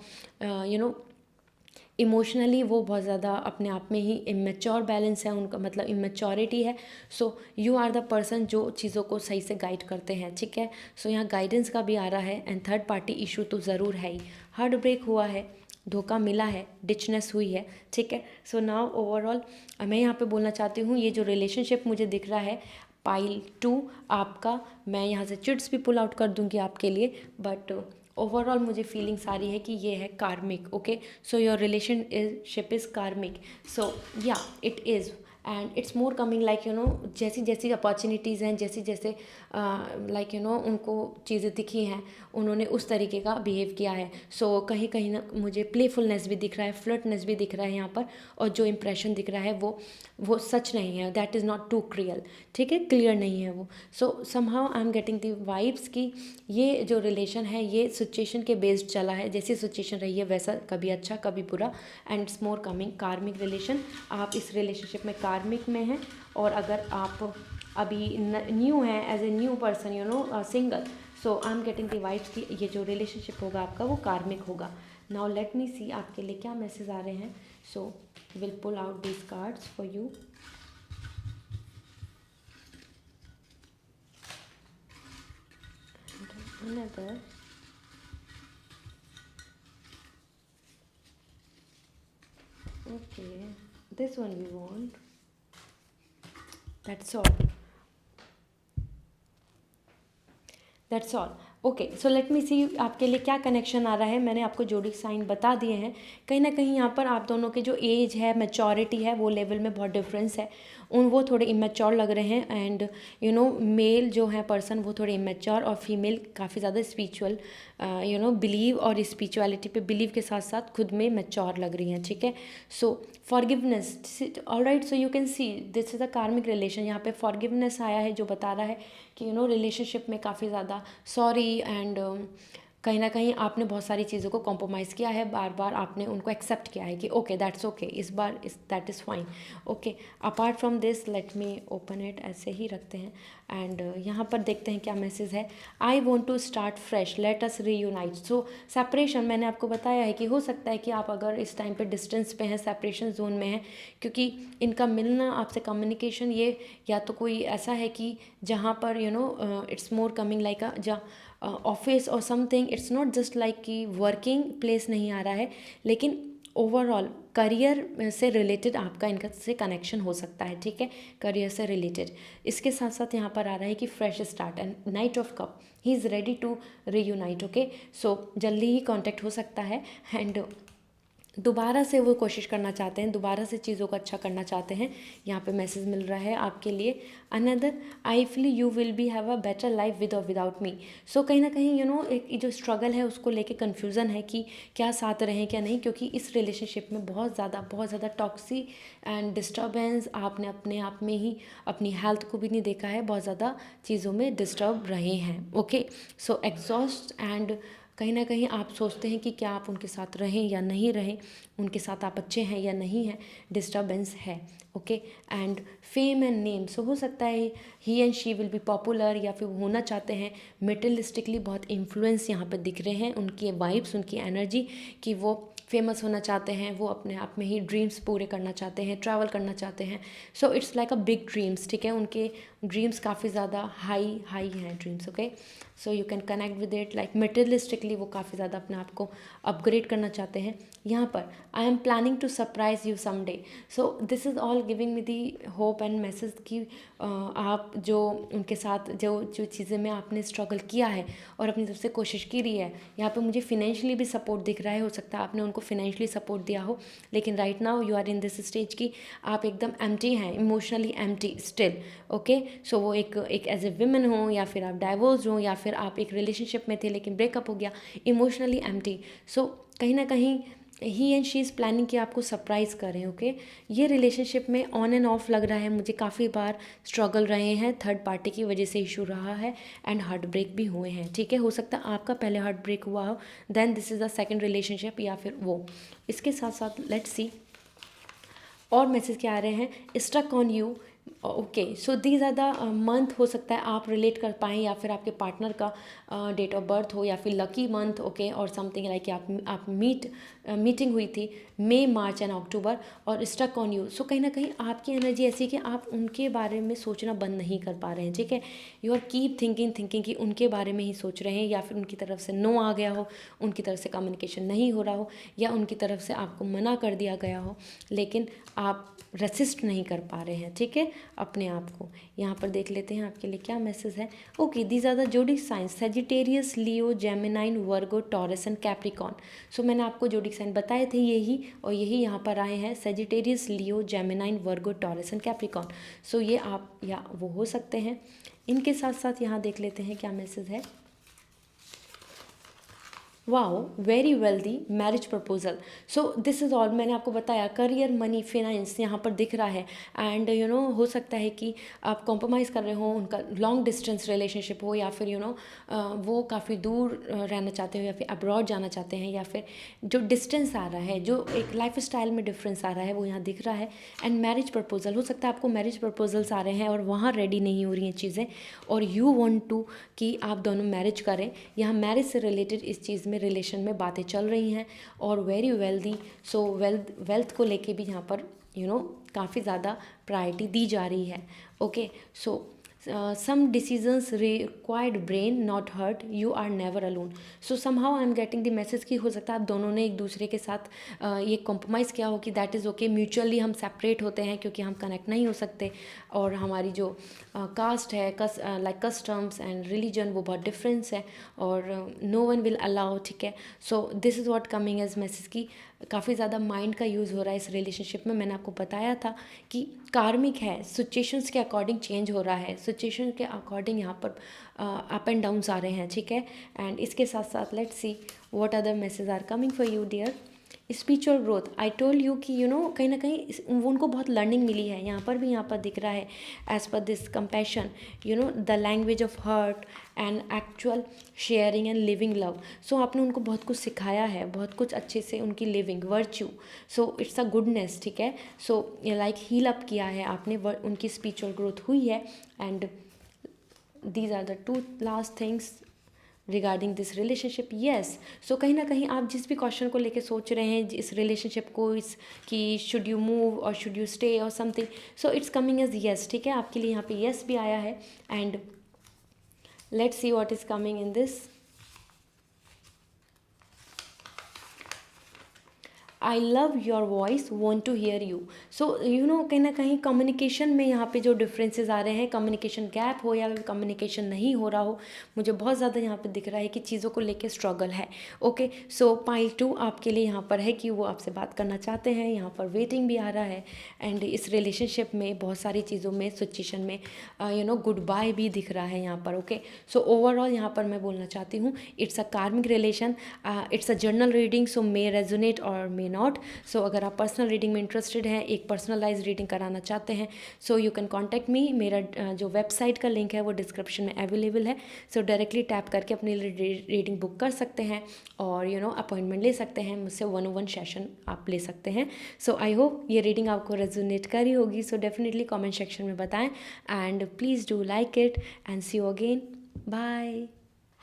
इमोशनली वो बहुत ज़्यादा अपने आप में ही इमेच्योर बैलेंस है उनका, मतलब इमेच्योरिटी है. So you are the person जो चीज़ों को सही से गाइड करते हैं, ठीक है. सो यहाँ गाइडेंस का भी आ रहा है, एंड थर्ड पार्टी इशू तो ज़रूर है ही. हार्ट ब्रेक हुआ है, धोखा मिला है, डिचनेस हुई है, ठीक है. सो नाउ ओवरऑल मैं यहाँ पे बोलना चाहती हूँ, ये जो रिलेशनशिप मुझे दिख रहा है पाइल 2 आपका, मैं यहाँ से चिट्स भी पुल आउट कर दूँगी आपके लिए, बट ओवरऑल मुझे फीलिंग्स आ रही है कि ये है कार्मिक. Okay, so your relationship is कार्मिक. सो या it is, and it's more coming like जैसी जैसी अपॉर्चुनिटीज़ हैं, जैसे जैसे लाइक उनको चीज़ें दिखी हैं, उन्होंने उस तरीके का बिहेव किया है. सो कहीं कहीं ना मुझे प्लेफुलनेस भी दिख रहा है, फ्लर्टनेस भी दिख रहा है यहाँ पर, और जो इंप्रेशन दिख रहा है वो सच नहीं है, that is not too real, ठीक है, क्लियर नहीं है वो. So somehow I am getting the vibes कि ये जो रिलेशन है ये सिचुएशन के बेस्ड चला है, जैसी सिचुएशन रही है वैसा, कभी अच्छा कभी बुरा, एंड इट्स मोर कमिंग कार्मिक रिलेशन. आप इस रिलेशनशिप में कार्मिक में हैं, और अगर आप अभी न्यू हैं, as a new person single, so I am getting the vibes कि ये जो रिलेशनशिप होगा आपका वो कार्मिक होगा. नाउ लेट मी सी आपके लिए क्या मैसेज आ रहे हैं. So will pull out these cards for you. Another. Okay, this one we want. That's all. That's all. Okay, so let me see आपके लिए क्या कनेक्शन आ रहा है. मैंने आपको जोड़ी साइन बता दिए हैं. कहीं ना कहीं यहाँ पर आप दोनों के जो एज है, मैच्योरिटी है, वो लेवल में बहुत डिफरेंस है. वो थोड़े इमेच्योर लग रहे हैं, एंड मेल जो है पर्सन वो थोड़े इमेच्योर, और फीमेल काफ़ी ज़्यादा स्पिरिचुअल बिलीव और स्पिरिचुअलिटी पे बिलीव के साथ साथ खुद में मैच्योर लग रही हैं, ठीक है. So forgiveness, alright. So you can see this is a karmic relation. यहाँ पे फॉरगिवनेस आया है जो बता रहा है कि रिलेशनशिप में काफ़ी ज़्यादा सॉरी, एंड कहीं ना कहीं आपने बहुत सारी चीज़ों को कॉम्प्रोमाइज़ किया है, बार बार आपने उनको एक्सेप्ट किया है कि ओके दैट्स ओके, इस बार that is fine. Okay, apart from this let me open it, ऐसे ही रखते हैं, एंड यहाँ पर देखते हैं क्या मैसेज है. I want to start fresh, let us reunite. So separation, मैंने आपको बताया है कि हो सकता है कि आप अगर इस टाइम पे डिस्टेंस पे हैं, सेपरेशन जोन में हैं, क्योंकि इनका मिलना आपसे कम्युनिकेशन, ये या तो कोई ऐसा है कि जहाँ पर it's more coming like office और something. It's not just like कि वर्किंग प्लेस नहीं आ रहा है, लेकिन ओवरऑल करियर से रिलेटेड आपका इनका से कनेक्शन हो सकता है, ठीक है, करियर से रिलेटेड. इसके साथ साथ यहाँ पर आ रहा है कि fresh start, and knight of cup, he is ready to reunite. Okay, so जल्दी ही कांटेक्ट हो सकता है, एंड दोबारा से वो कोशिश करना चाहते हैं, दोबारा से चीज़ों को अच्छा करना चाहते हैं. यहाँ पे मैसेज मिल रहा है आपके लिए. Another, I feel you will be have a better life with और विदाउट मी. सो कहीं ना कहीं एक जो स्ट्रगल है उसको लेके कन्फ्यूज़न है कि क्या साथ रहें क्या नहीं, क्योंकि इस रिलेशनशिप में बहुत ज़्यादा टॉक्सी एंड डिस्टर्बेंस, आपने अपने आप में ही अपनी हेल्थ को भी नहीं देखा है, बहुत ज़्यादा चीज़ों में डिस्टर्ब रहे हैं. ओके, सो एग्जॉस्ट, एंड कहीं ना कहीं आप सोचते हैं कि क्या आप उनके साथ रहें या नहीं रहें, उनके साथ आप अच्छे हैं या नहीं हैं, डिस्टर्बेंस है. Okay, and fame and name, so हो सकता है he and she will be popular, या फिर होना चाहते हैं. मेटेरियलिस्टिकली बहुत इन्फ्लुएंस यहाँ पर दिख रहे हैं, उनकी वाइब्स, उनकी एनर्जी कि वो फेमस होना चाहते हैं, वो अपने आप में ही ड्रीम्स पूरे करना चाहते हैं, ट्रैवल करना चाहते हैं। So it's like a big dreams, ठीक है, उनके ड्रीम्स काफ़ी ज़्यादा हाई हाई हैं dreams, okay. So you can connect with it, like materialistically वो काफ़ी ज़्यादा अपने आप को अपग्रेड करना चाहते हैं। यहाँ पर I am planning to surprise you someday, so this is all giving me the hope and message कि आप जो उनके साथ जो जो चीज़ें में आपने स्ट्रगल किया है और अपनी तरफ से कोशिश की रही है, यहाँ पे मुझे फिनेंशियली भी सपोर्ट दिख रहा है। हो सकता है आपने उनको फिनेंशियली सपोर्ट दिया हो, लेकिन right now you are in this stage कि आप एकदम एम्प्टी हैं, emotionally empty still, okay. So वो एक एज ए विमेन हो, या फिर आप डाइवोर्स हो, या फिर आप एक रिलेशनशिप में थे लेकिन ब्रेकअप हो गया, इमोशनली एम्प्टी। सो कहीं ना कहीं ही एंड शी इज़ प्लानिंग कि आपको सरप्राइज़ करें, ओके। ये रिलेशनशिप में ऑन एंड ऑफ लग रहा है मुझे, काफ़ी बार स्ट्रगल रहे हैं, थर्ड पार्टी की वजह से इशू रहा है, एंड हार्ट ब्रेक भी हुए हैं, ठीक है। हो सकता है आपका पहले हार्ट ब्रेक हुआ हो, then this is the second relationship, या फिर वो। इसके साथ साथ लेट्स सी और मैसेज क्या आ रहे हैं। Stuck on you, okay. So these are the month, हो सकता है आप रिलेट कर पाएँ, या फिर आपके पार्टनर का डेट ऑफ बर्थ हो, या फिर लकी मंथ, ओके, और समथिंग लाइक आप मीटिंग हुई थी मई, मार्च एंड अक्टूबर, और स्टक ऑन यू। सो कहीं ना कहीं आपकी एनर्जी ऐसी कि आप उनके बारे में सोचना बंद नहीं कर पा रहे हैं, ठीक है। यू आर कीप थिंकिंग कि उनके बारे में ही सोच रहे हैं, या फिर उनकी तरफ से नो आ गया हो, उनकी तरफ से कम्युनिकेशन नहीं हो रहा हो, या उनकी तरफ से आपको मना कर दिया गया हो, लेकिन आप रेसिस्ट नहीं कर पा रहे हैं, ठीक है, अपने आप को। यहाँ पर देख लेते हैं आपके लिए क्या मैसेज है। Okay, these are the zodiac signs, Sagittarius, Leo, Gemini, Virgo, Taurus and Capricorn. So मैंने आपको जोडिक साइन बताए थे यही, और यही यहाँ पर आए हैं, Sagittarius, Leo, Gemini, Virgo, Taurus and Capricorn. So ये आप या वो हो सकते हैं। इनके साथ साथ यहाँ देख लेते हैं क्या मैसेज है। Wow, very wealthy marriage proposal. So this is all, मैंने आपको बताया करियर, मनी, फाइनेंस यहाँ पर दिख रहा है, एंड हो सकता है कि आप कॉम्प्रोमाइज़ कर रहे हो, उनका लॉन्ग डिस्टेंस रिलेशनशिप हो, या फिर वो काफ़ी दूर रहना चाहते हो, या फिर अब्रॉड जाना चाहते हैं, या फिर जो डिस्टेंस आ रहा है, जो एक लाइफ स्टाइल में डिफरेंस आ रहा है, वो यहाँ दिख रहा है। एंड मैरिज प्रपोजल, हो सकता है आपको मैरिज प्रपोजल्स आ रहे हैं और वहाँ रेडी नहीं हो रही हैं चीज़ें, और यू वॉन्ट टू कि आप दोनों मैरिज करें। यहाँ मैरिज से रिलेटेड इस चीज़ में रिलेशन में बातें चल रही हैं, और वेरी वेल्दी। सो वेल्थ को लेके भी यहाँ पर काफ़ी ज़्यादा प्रायोरिटी दी जा रही है, okay. So some decisions required brain not heart, you are never alone. So somehow I am getting the message कि हो सकता है आप दोनों ने एक दूसरे के साथ ये कॉम्प्रोमाइज़ किया हो कि दैट इज़ ओके, म्यूचुअली हम सेपरेट होते हैं क्योंकि हम कनेक्ट नहीं हो सकते, और हमारी जो कास्ट है, लाइक कस्टम्स एंड रिलीजन, वो बहुत डिफरेंस है, और नो वन विल अलाउ, ठीक है। So this is what coming as message की काफ़ी ज़्यादा माइंड का यूज़ हो रहा है इस रिलेशनशिप में। मैंने आपको बताया था कि कार्मिक है, सिचुएशंस के अकॉर्डिंग चेंज हो रहा है, सिचुएशन के अकॉर्डिंग यहाँ पर अप एंड डाउन्स आ रहे हैं, ठीक है। एंड इसके साथ साथ let's see what other message are coming for you dear. Spiritual growth, I told you कि कहीं ना कहीं उनको बहुत लर्निंग मिली है, यहाँ पर दिख रहा है एज पर this compassion, the language of heart and actual sharing and living love. So आपने उनको बहुत कुछ सिखाया है, बहुत कुछ अच्छे से उनकी living virtue, so it's a goodness, ठीक है। सो लाइक हील अप किया है आपने, उनकी स्पिरिचुअल ग्रोथ हुई है। And these are the two last things regarding this relationship, yes. So कहीं ना कहीं आप जिस भी क्वेश्चन को लेके सोच रहे हैं इस रिलेशनशिप को, इस कि शुड यू मूव और शुड यू स्टे और something, so it's coming as yes, ठीक है। आपके लिए यहाँ पे येस भी आया है। And let's see what is coming in this. I love your voice, want to hear you. So कहीं ना कहीं कम्युनिकेशन में यहाँ पे जो डिफरेंसेस आ रहे हैं, कम्युनिकेशन गैप हो या कम्युनिकेशन नहीं हो रहा हो, मुझे बहुत ज़्यादा यहाँ पे दिख रहा है कि चीज़ों को लेके स्ट्रगल है, ओके। सो पाइल 2 आपके लिए यहाँ पर है कि वो आपसे बात करना चाहते हैं, यहाँ पर वेटिंग भी आ रहा है। एंड इस रिलेशनशिप में बहुत सारी चीज़ों में, सिचुएशन में गुड बाय भी दिख रहा है यहाँ पर, ओके। सो ओवरऑल यहाँ पर मैं बोलना चाहती हूँ it's a karmic relation, it's a journal reading, so may resonate और मे नॉट। सो अगर आप पर्सनल रीडिंग में इंटरेस्टेड हैं, एक पर्सनलाइज रीडिंग कराना चाहते हैं, सो यू कैन कॉन्टैक्ट मी। मेरा जो वेबसाइट का लिंक है वो डिस्क्रिप्शन में अवेलेबल है। सो डायरेक्टली टैप करके अपनी रीडिंग बुक कर सकते हैं, और अपॉइंटमेंट ले सकते हैं मुझसे, 1-on-1 सेशन आप ले सकते हैं। सो आई होप ये रीडिंग आपको रेजोनेट करी होगी। सो डेफिनेटली कमेंट सेक्शन में बताएं, and please do like it, and see you again, bye.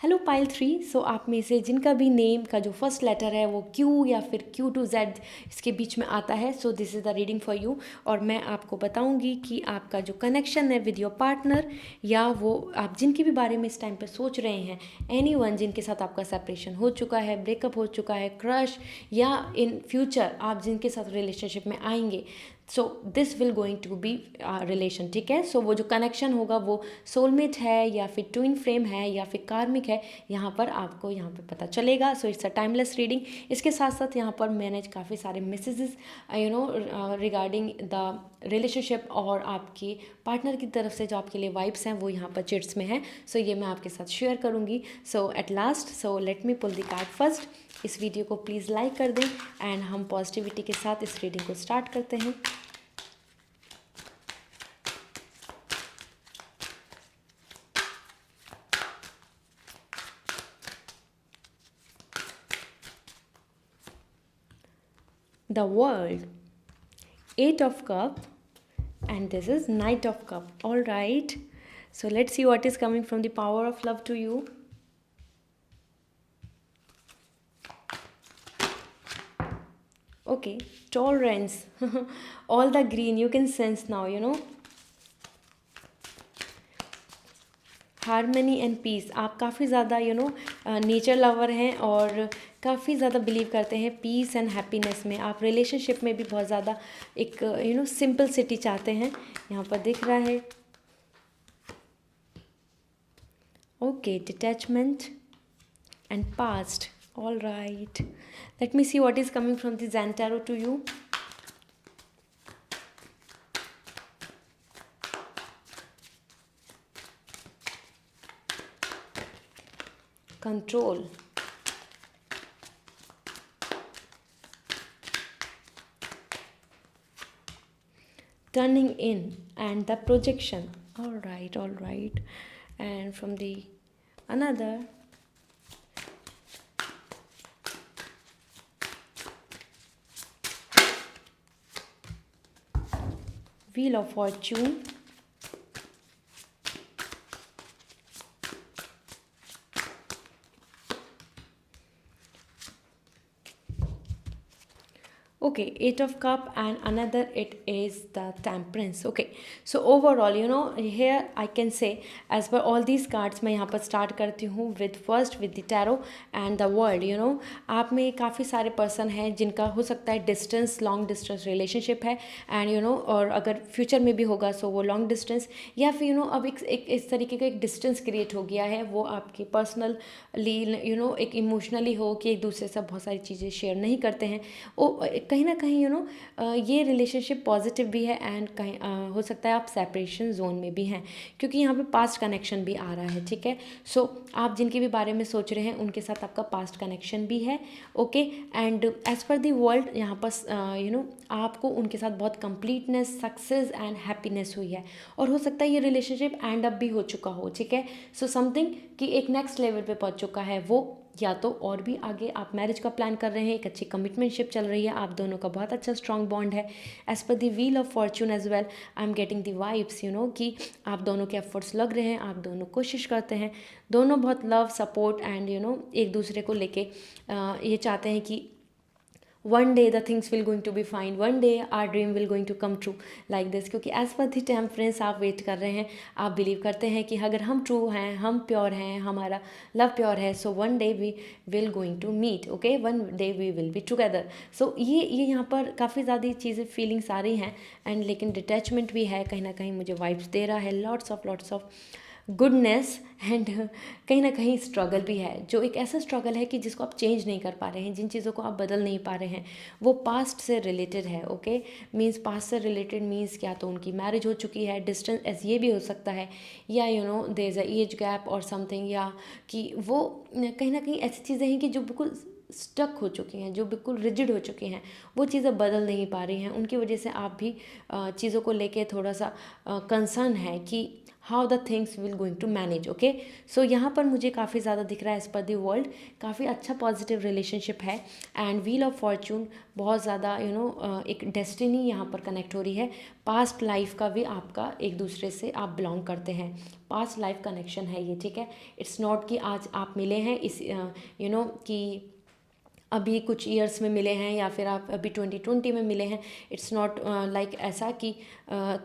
Hello pile 3। So आप में से जिनका भी नेम का जो फर्स्ट लेटर है वो Q या फिर Q to Z इसके बीच में आता है, so this is the reading for you. और मैं आपको बताऊंगी कि आपका जो कनेक्शन है विद योर पार्टनर, या वो आप जिनके भी बारे में इस टाइम पे सोच रहे हैं, एनी वन जिनके साथ आपका सेपरेशन हो चुका है, ब्रेकअप हो चुका है, क्रश, या इन फ्यूचर आप जिनके साथ रिलेशनशिप में आएंगे, so this will going to be relation, ठीक है। सो वो जो कनेक्शन होगा वो सोलमेट है या फिर ट्विन फ्लेम है या फिर कार्मिक है, यहाँ पर आपको यहाँ पर पता चलेगा। सो इट्स अ टाइमलेस रीडिंग। इसके साथ साथ यहाँ पर मैंने काफ़ी सारे मैसेजेस रिगार्डिंग द रिलेशनशिप और आपके पार्टनर की तरफ से जो आपके लिए वाइब्स हैं वो यहाँ पर चिट्स में है। सो ये मैं आपके साथ शेयर करूँगी। So at last, so let me pull the card first. इस वीडियो को प्लीज़ लाइक कर दें एंड हम पॉजिटिविटी के साथ इस रीडिंग को स्टार्ट करते हैं। The World, 8 of Cup, and this is Knight of Cup. All right, so let's see what is coming from the power of love to you. Okay, tolerance. All the green you can sense now, harmony and peace. आप काफ़ी ज़्यादा nature lover हैं और काफ़ी ज़्यादा believe करते हैं piece and happiness में। आप रिलेशनशिप में भी बहुत ज़्यादा एक सिंपलिसिटी चाहते हैं, यहाँ पर दिख रहा है। Okay, detachment and past. All right, let me see what is coming from the Zen tarot to you. Control, turning in, and the projection. All right, all right. And from the another, Wheel of Fortune, okay, 8 of Cup, and another it is the Temperance. Okay, so overall here I can say as per all these cards मैं यहाँ पर start करती हूँ with first with the tarot and the world। आप में काफ़ी सारे person हैं जिनका हो सकता है डिस्टेंस, लॉन्ग डिस्टेंस रिलेशनशिप है, एंड और अगर फ्यूचर में भी होगा सो वो लॉन्ग डिस्टेंस, या फिर अब एक इस तरीके का एक डिस्टेंस क्रिएट हो गया है, वो आपके पर्सनली एक इमोशनली हो कि एक दूसरे से बहुत सारी चीज़ें शेयर नहीं करते हैं। वो कहीं ना कहीं ये रिलेशनशिप पॉजिटिव भी है, एंड कहीं हो सकता है आप सेपरेशन जोन में भी हैं, क्योंकि यहाँ पे पास्ट कनेक्शन भी आ रहा है, ठीक है। सो आप जिनके भी बारे में सोच रहे हैं उनके साथ आपका पास्ट कनेक्शन भी है। Okay, and as per the world यहाँ पर आपको उनके साथ बहुत कंप्लीटनेस, सक्सेस एंड हैप्पीनेस हुई है, और हो सकता है ये रिलेशनशिप एंड अप भी हो चुका हो, ठीक है। सो समथिंग कि एक नेक्स्ट लेवल पे पहुँच चुका है वो, या तो और भी आगे आप मैरिज का प्लान कर रहे हैं, एक अच्छी कमिटमेंटशिप चल रही है, आप दोनों का बहुत अच्छा स्ट्रॉन्ग बॉन्ड है। एज पर the wheel of fortune as well I am getting the vibes कि आप दोनों के एफर्ट्स लग रहे हैं, आप दोनों कोशिश करते हैं, दोनों बहुत लव, सपोर्ट एंड एक दूसरे को लेके ये चाहते हैं कि one day the things will going to be fine, one day our dream will going to come true like this। क्योंकि एज पर द टेम्परेंस आप वेट कर रहे हैं, आप बिलीव करते हैं कि अगर हम ट्रू हैं, हम प्योर हैं, हमारा लव प्योर है, so one day we will going to meet, okay, one day we will be together. So ये यहाँ पर काफ़ी ज़्यादा चीज़ें फीलिंग्स आ रही हैं, एंड लेकिन डिटैचमेंट भी है, कहीं ना कहीं मुझे वाइब्स दे रहा है, लॉट्स ऑफ गुडनेस, एंड कहीं ना कहीं स्ट्रगल भी है, जो एक ऐसा स्ट्रगल है कि जिसको आप चेंज नहीं कर पा रहे हैं, जिन चीज़ों को आप बदल नहीं पा रहे हैं, वो पास्ट से रिलेटेड है। ओके, मीन्स पास्ट से रिलेटेड मीन्स क्या तो उनकी मैरिज हो चुकी है, डिस्टेंस एज ये भी हो सकता है, या there is a age gap और समथिंग, या कि वो कहीं ना कहीं ऐसी चीज़ें हैं कि जो बिल्कुल स्टक हो चुकी हैं, जो बिल्कुल रिजिड हो चुकी हैं, वो चीज़ें बदल नहीं पा रही हैं, उनकी वजह से आप भी चीज़ों को लेके थोड़ा सा कंसर्न है कि how the things will going to manage. Okay, so यहाँ पर मुझे काफ़ी ज़्यादा दिख रहा है एज पर दी वर्ल्ड काफ़ी अच्छा पॉजिटिव रिलेशनशिप है। एंड व्हील ऑफ फॉर्चून बहुत ज़्यादा एक डेस्टिनी यहाँ पर कनेक्ट हो रही है। पास्ट लाइफ का भी आपका एक दूसरे से आप बिलोंग करते हैं, पास्ट लाइफ कनेक्शन है ये, ठीक है। इट्स नॉट कि आज आप मिले हैं इस कि अभी कुछ ईयर्स में मिले हैं या फिर आप अभी 2020 में मिले हैं। इट्स नॉट लाइक ऐसा कि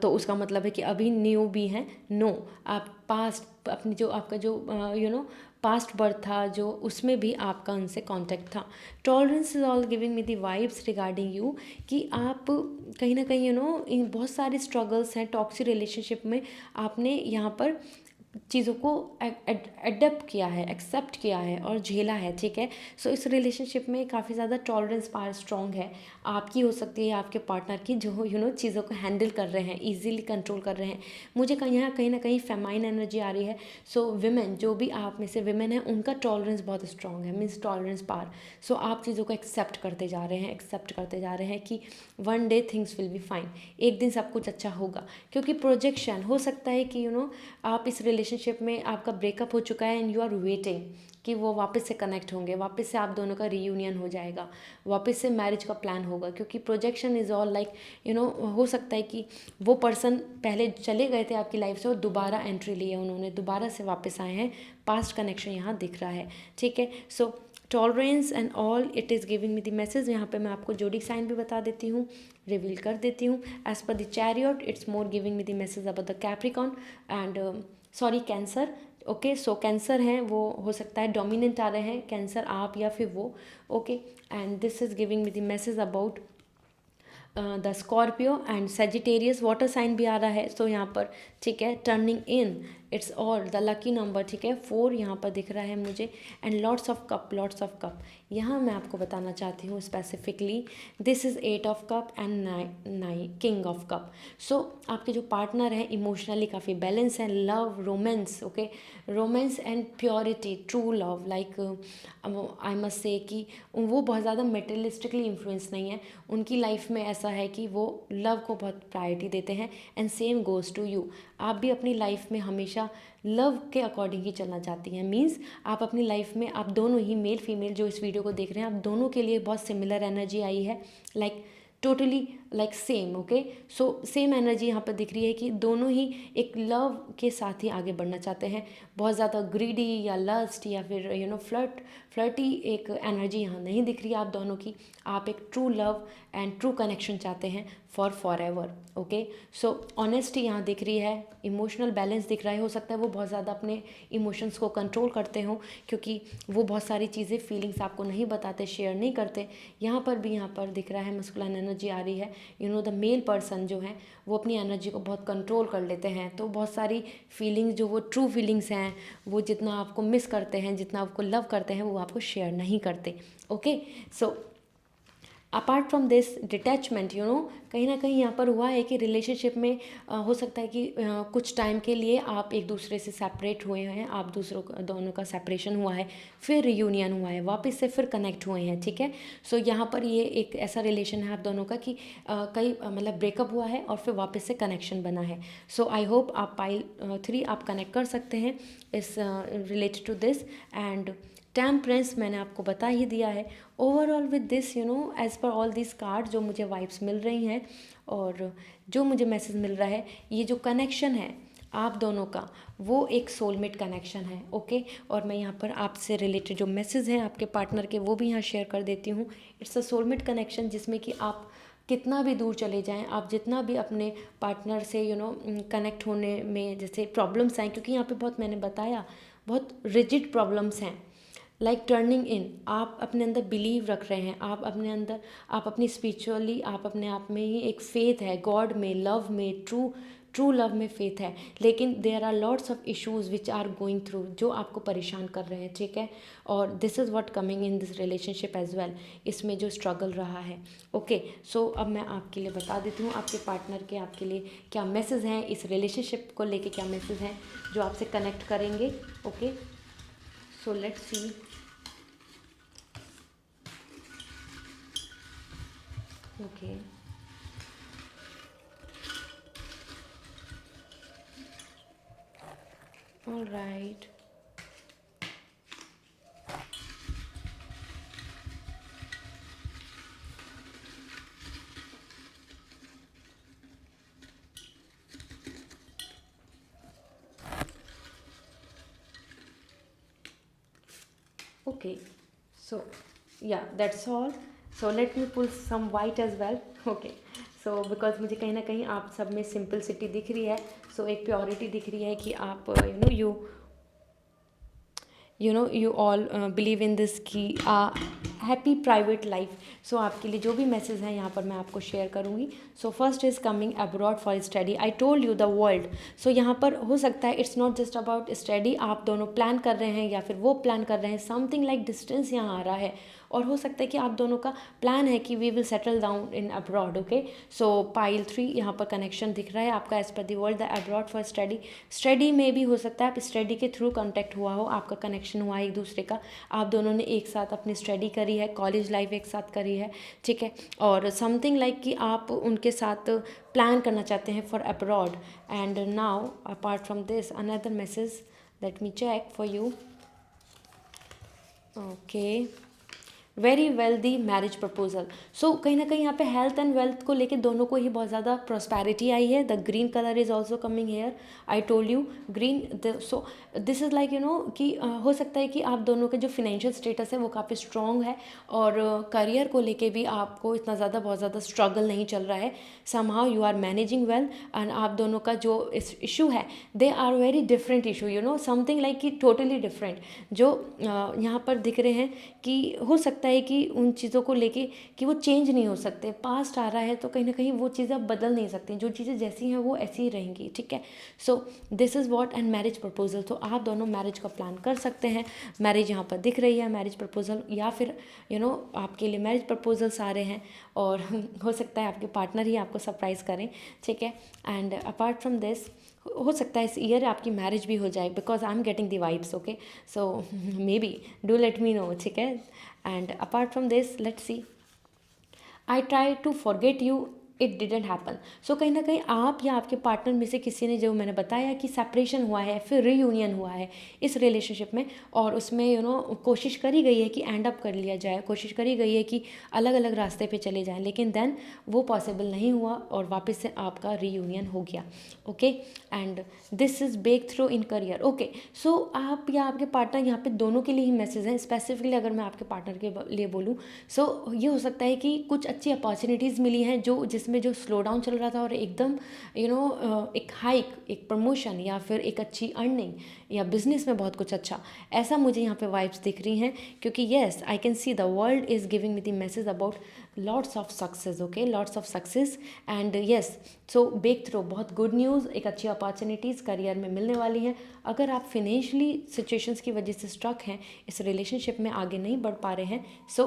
तो उसका मतलब है कि अभी न्यू भी हैं। नो, आप पास्ट अपनी जो आपका जो पास्ट बर्थ था जो, उसमें भी आपका उनसे कांटेक्ट था। Tolerance is all giving me the vibes regarding you कि आप कहीं ना कहीं इन बहुत सारे स्ट्रगल्स हैं टॉक्सिक रिलेशनशिप में, आपने यहाँ पर चीज़ों को एडेप्ट किया है, एक्सेप्ट किया है और झेला है, ठीक है। सो इस रिलेशनशिप में काफ़ी ज़्यादा टॉलरेंस पावर स्ट्रॉन्ग है, आपकी हो सकती है, आपके पार्टनर की, जो चीज़ों को हैंडल कर रहे हैं, इजीली कंट्रोल कर रहे हैं। मुझे यहाँ कहीं ना कहीं फेमाइन एनर्जी आ रही है। सो विमेन, जो भी आप में से विमेन है, उनका टॉलरेंस बहुत स्ट्रॉन्ग है, मीन्स टॉलरेंस पावर। सो आप चीज़ों को एक्सेप्ट करते जा रहे हैं, एक्सेप्ट करते जा रहे हैं कि one day things will be fine, एक दिन सब कुछ अच्छा होगा। क्योंकि प्रोजेक्शन हो सकता है कि आप इस रिलेशनशिप में आपका ब्रेकअप हो चुका है एंड यू आर वेटिंग कि वो वापस से कनेक्ट होंगे, वापस से आप दोनों का रीयूनियन हो जाएगा, वापस से मैरिज का प्लान होगा। क्योंकि प्रोजेक्शन इज़ ऑल लाइक हो सकता है कि वो पर्सन पहले चले गए थे आपकी लाइफ से और दोबारा एंट्री ली है उन्होंने, दोबारा से वापस आए हैं, पास्ट कनेक्शन यहाँ दिख रहा है, ठीक है। So tolerance and all it is giving me the message. यहाँ पे मैं आपको जोड़ी साइन भी बता देती हूँ, रिवील कर देती हूँ। एज पर the chariot it's more giving me the message about the Capricorn and sorry Cancer. Okay, so Cancer हैं, वो हो सकता है डोमिनेंट आ रहे हैं, कैंसर आप या फिर वो। Okay, and this is giving me the message about the Scorpio and Sagittarius, water sign भी आ रहा है। सो यहाँ पर ठीक है, turning in it's all the lucky number, ठीक है, 4 यहाँ पर दिख रहा है मुझे। And lots of cup, lots of cup. यहाँ मैं आपको बताना चाहती हूँ specifically, this is 8 of cup and 9 king of cup. So आपके जो पार्टनर हैं इमोशनली काफ़ी बैलेंस हैं, love, romance, okay, romance and purity, true love, like I must से कि वो बहुत ज़्यादा मेटेरियलिस्टिकली इन्फ्लुएंस नहीं है, उनकी लाइफ में ऐसा है कि वो लव को बहुत प्रायोरिटी देते हैं। And same goes to you, आप भी अपनी लाइफ में हमेशा लव के अकॉर्डिंग ही चलना चाहती हैं। मीन्स आप अपनी लाइफ में, आप दोनों ही मेल फीमेल जो इस वीडियो को देख रहे हैं, आप दोनों के लिए बहुत सिमिलर एनर्जी आई है, like totally like same. Okay, so same energy यहाँ पर दिख रही है कि दोनों ही एक लव के साथ ही आगे बढ़ना चाहते हैं। बहुत ज़्यादा ग्रीडी या लस्ट या फिर फ्लर्टी एक एनर्जी यहाँ नहीं दिख रही है आप दोनों की। आप एक true love and true connection चाहते हैं for ever. Okay, so honesty यहाँ दिख रही है, इमोशनल बैलेंस दिख रहा है। हो सकता है वो बहुत ज़्यादा अपने इमोशंस को कंट्रोल करते हों, क्योंकि वो बहुत सारी चीज़ें, फीलिंग्स आपको नहीं बताते, शेयर नहीं करते। यहाँ पर दिख रहा है मस्कुलिन एनर्जी आ रही है। द मेल पर्सन जो हैं वो अपनी एनर्जी को बहुत कंट्रोल कर लेते हैं, तो बहुत सारी फीलिंग्स जो वो ट्रू फीलिंग्स हैं, वो जितना आपको मिस करते हैं, जितना आपको लव करते हैं, वो आपको शेयर नहीं करते। Okay, so apart from this detachment, कहीं ना कहीं यहाँ पर हुआ है कि रिलेशनशिप में हो सकता है कि कुछ टाइम के लिए आप एक दूसरे से सेपरेट हुए हैं, आप दोनों का सेपरेशन हुआ है, फिर रियूनियन हुआ है, वापस से फिर कनेक्ट हुए हैं, ठीक है। सो यहाँ पर ये एक ऐसा रिलेशन है आप दोनों का कि कई मतलब ब्रेकअप हुआ है और फिर वापस से कनेक्शन बना है। सो आई होप आप पाइल 3 आप कनेक्ट कर सकते हैं इस related to this. And temperance मैंने आपको बता ही दिया है। Overall with this as per all this card जो मुझे वाइब्स मिल रही हैं और जो मुझे मैसेज मिल रहा है, ये जो कनेक्शन है आप दोनों का, वो एक सोलमेट कनेक्शन है। ओके, और मैं यहाँ पर आपसे रिलेटेड जो मैसेज हैं आपके पार्टनर के, वो भी यहाँ शेयर कर देती हूँ। इट्स अ सोलमेट कनेक्शन जिसमें कि आप कितना भी दूर चले जाएं, आप जितना भी अपने पार्टनर से कनेक्ट होने में जैसे प्रॉब्लम्स आएँ, क्योंकि यहाँ पे बहुत मैंने बताया बहुत रिजिड प्रॉब्लम्स हैं, लाइक टर्निंग इन, आप अपने अंदर बिलीव रख रहे हैं, आप अपने अंदर, आप अपनी स्पिरिचुअली, आप अपने आप में ही एक फेथ है, गॉड में, लव में, ट्रू लव में फेथ है, लेकिन there are lots of issues which are going through, जो आपको परेशान कर रहे हैं, ठीक है। और this is what coming in this relationship as well, इसमें जो स्ट्रगल रहा है। ओके, सो अब मैं आपके लिए बता देती हूँ आपके पार्टनर के आपके लिए क्या मैसेज हैं, इस रिलेशनशिप को लेके क्या मैसेज हैं जो आपसे कनेक्ट करेंगे। Okay, so let's see. Okay, alright. Okay, so yeah, that's all. So let me pull some white as well. Okay, so because मुझे कहीं ना कहीं आप सब में सिंपलिसिटी दिख रही है, so एक प्योरिटी दिख रही है कि आप you all believe in this कि हैप्पी प्राइवेट लाइफ। सो आपके लिए जो भी मैसेज हैं यहाँ पर मैं आपको शेयर करूँगी। So first is coming abroad for study, I told you the world. So यहाँ पर हो सकता है it's not just about study, आप दोनों प्लान कर रहे हैं या फिर वो प्लान कर रहे हैं, समथिंग लाइक डिस्टेंस यहाँ आ रहा है। और हो सकता है कि आप दोनों का प्लान है कि we will settle down in abroad. Okay, so pile 3 यहाँ पर कनेक्शन दिख रहा है आपका एज पर the world, the abroad for study. Study में भी हो सकता है आप स्टडी के थ्रू कॉन्टैक्ट हुआ हो, आपका कनेक्शन हुआ है एक दूसरे का, आप दोनों ने एक साथ अपनी स्टडी करी है, कॉलेज लाइफ एक साथ करी है, ठीक है। और समथिंग लाइक कि आप उनके साथ प्लान करना चाहते हैं for abroad. And now apart from this another message, let me check for you. Okay, very wealthy marriage proposal. So कहीं ना कहीं यहाँ पे हेल्थ एंड वेल्थ को लेके दोनों को ही बहुत ज़्यादा प्रॉस्पेरिटी आई है। The green colour is also coming here, I told you green. So this is like कि हो सकता है कि आप दोनों के जो फिनेंशियल स्टेटस है वो काफ़ी स्ट्रॉन्ग है, और करियर को लेके भी आपको इतना ज़्यादा बहुत ज़्यादा स्ट्रगल नहीं चल रहा है। Somehow you are managing well, and आप दोनों का जो इशू है they are very different issue, something like कि टोटली डिफरेंट। जो यहाँ पर दिख रहे हैं कि हो सकता है कि उन चीज़ों को लेके कि वो चेंज नहीं हो सकते, पास्ट आ रहा है तो कहीं ना कहीं वो चीज़ें आप बदल नहीं सकती, जो चीज़ें जैसी हैं वो ऐसी ही रहेंगी, ठीक है। So this is what and marriage proposal. तो आप दोनों मैरिज का प्लान कर सकते हैं। मैरिज यहाँ पर दिख रही है, मैरिज प्रपोजल, या फिर आपके लिए मैरिज प्रपोजल्स आ रहे हैं, और हो सकता है आपके पार्टनर ही आपको सरप्राइज़ करें, ठीक है। एंड अपार्ट फ्रॉम दिस हो सकता है इस ईयर आपकी मैरिज भी हो जाए, because I am getting the vibes. Okay, so maybe do let me know, ठीक है। And apart from this let's see, I try to forget you, it didn't happen. So कहीं ना कहीं आप या आपके पार्टनर में से किसी ने, जो मैंने बताया कि सेपरेशन हुआ है फिर रीयूनियन हुआ है इस रिलेशनशिप में, और उसमें कोशिश करी गई है कि एंड अप कर लिया जाए, कोशिश करी गई है कि अलग अलग रास्ते पे चले जाएं, लेकिन देन वो पॉसिबल नहीं हुआ और वापस से आपका रीयूनियन हो गया। Okay, and this is breakthrough in career. Okay, so आप या आपके पार्टनर, यहाँ पे दोनों के लिए ही मैसेज हैं। स्पेसिफिकली अगर मैं आपके पार्टनर के लिए बोलूँ, सो ये हो सकता है कि कुछ अच्छी अपॉर्चुनिटीज़ मिली हैं जिसमें जो स्लो डाउन चल रहा था और एकदम एक हाइक, एक प्रमोशन, या फिर एक अच्छी अर्निंग, या बिजनेस में बहुत कुछ अच्छा, ऐसा मुझे यहाँ पे वाइब्स दिख रही हैं। क्योंकि yes, I can see the world is giving me the message about lots of success. Okay, lots of success and yes, so breakthrough, बहुत गुड न्यूज़, एक अच्छी अपॉर्चुनिटीज़ करियर में मिलने वाली हैं। अगर आप फिनेंशियली सिचुएशंस की वजह से स्ट्रक हैं, इस रिलेशनशिप में आगे नहीं बढ़ पा रहे हैं, so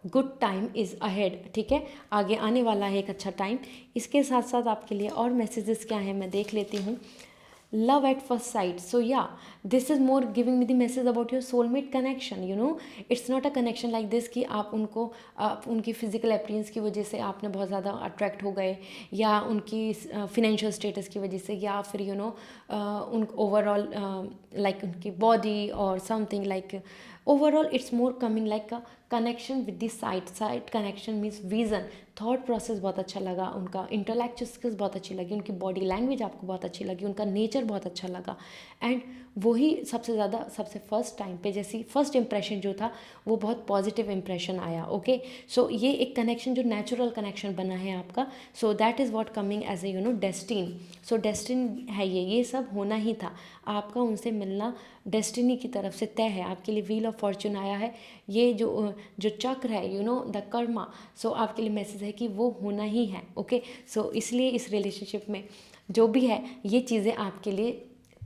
good time is ahead, ठीक है, आगे आने वाला है एक अच्छा टाइम। इसके साथ साथ आपके लिए और मैसेजेस क्या हैं मैं देख लेती हूँ। लव एट फर्स्ट साइट, सो या this is more giving me the message about your soulmate connection. It's not a connection like this कि आप उनकी फिजिकल अपीयरेंस की वजह से आपने बहुत ज़्यादा अट्रैक्ट हो गए, या उनकी फिनेंशियल स्टेटस की वजह से, या फिर उन ओवरऑल लाइक उनकी बॉडी और something like overall it's more coming like a connection with the site connection means vision, thought process बहुत अच्छा लगा, उनका इंटेलेक्चुअल स्किल्स बहुत अच्छी लगी, उनकी बॉडी लैंग्वेज आपको बहुत अच्छी लगी, उनका नेचर बहुत अच्छा लगा। एंड वही सबसे ज़्यादा, सबसे फर्स्ट टाइम पे जैसी फर्स्ट इंप्रेशन जो था वो बहुत पॉजिटिव इंप्रेशन आया। ओके, सो ये एक कनेक्शन जो नेचुरल कनेक्शन बना है आपका, so that is what coming as a destiny. So destiny है ये सब होना ही था, आपका उनसे मिलना डेस्टिनी की तरफ से तय है। आपके लिए व्हील ऑफ फॉर्चून आया है, ये जो चक्र है द कर्मा, सो आपके लिए मैसेज है कि वो होना ही है। ओके, सो इसलिए इस रिलेशनशिप में जो भी है ये चीज़ें आपके लिए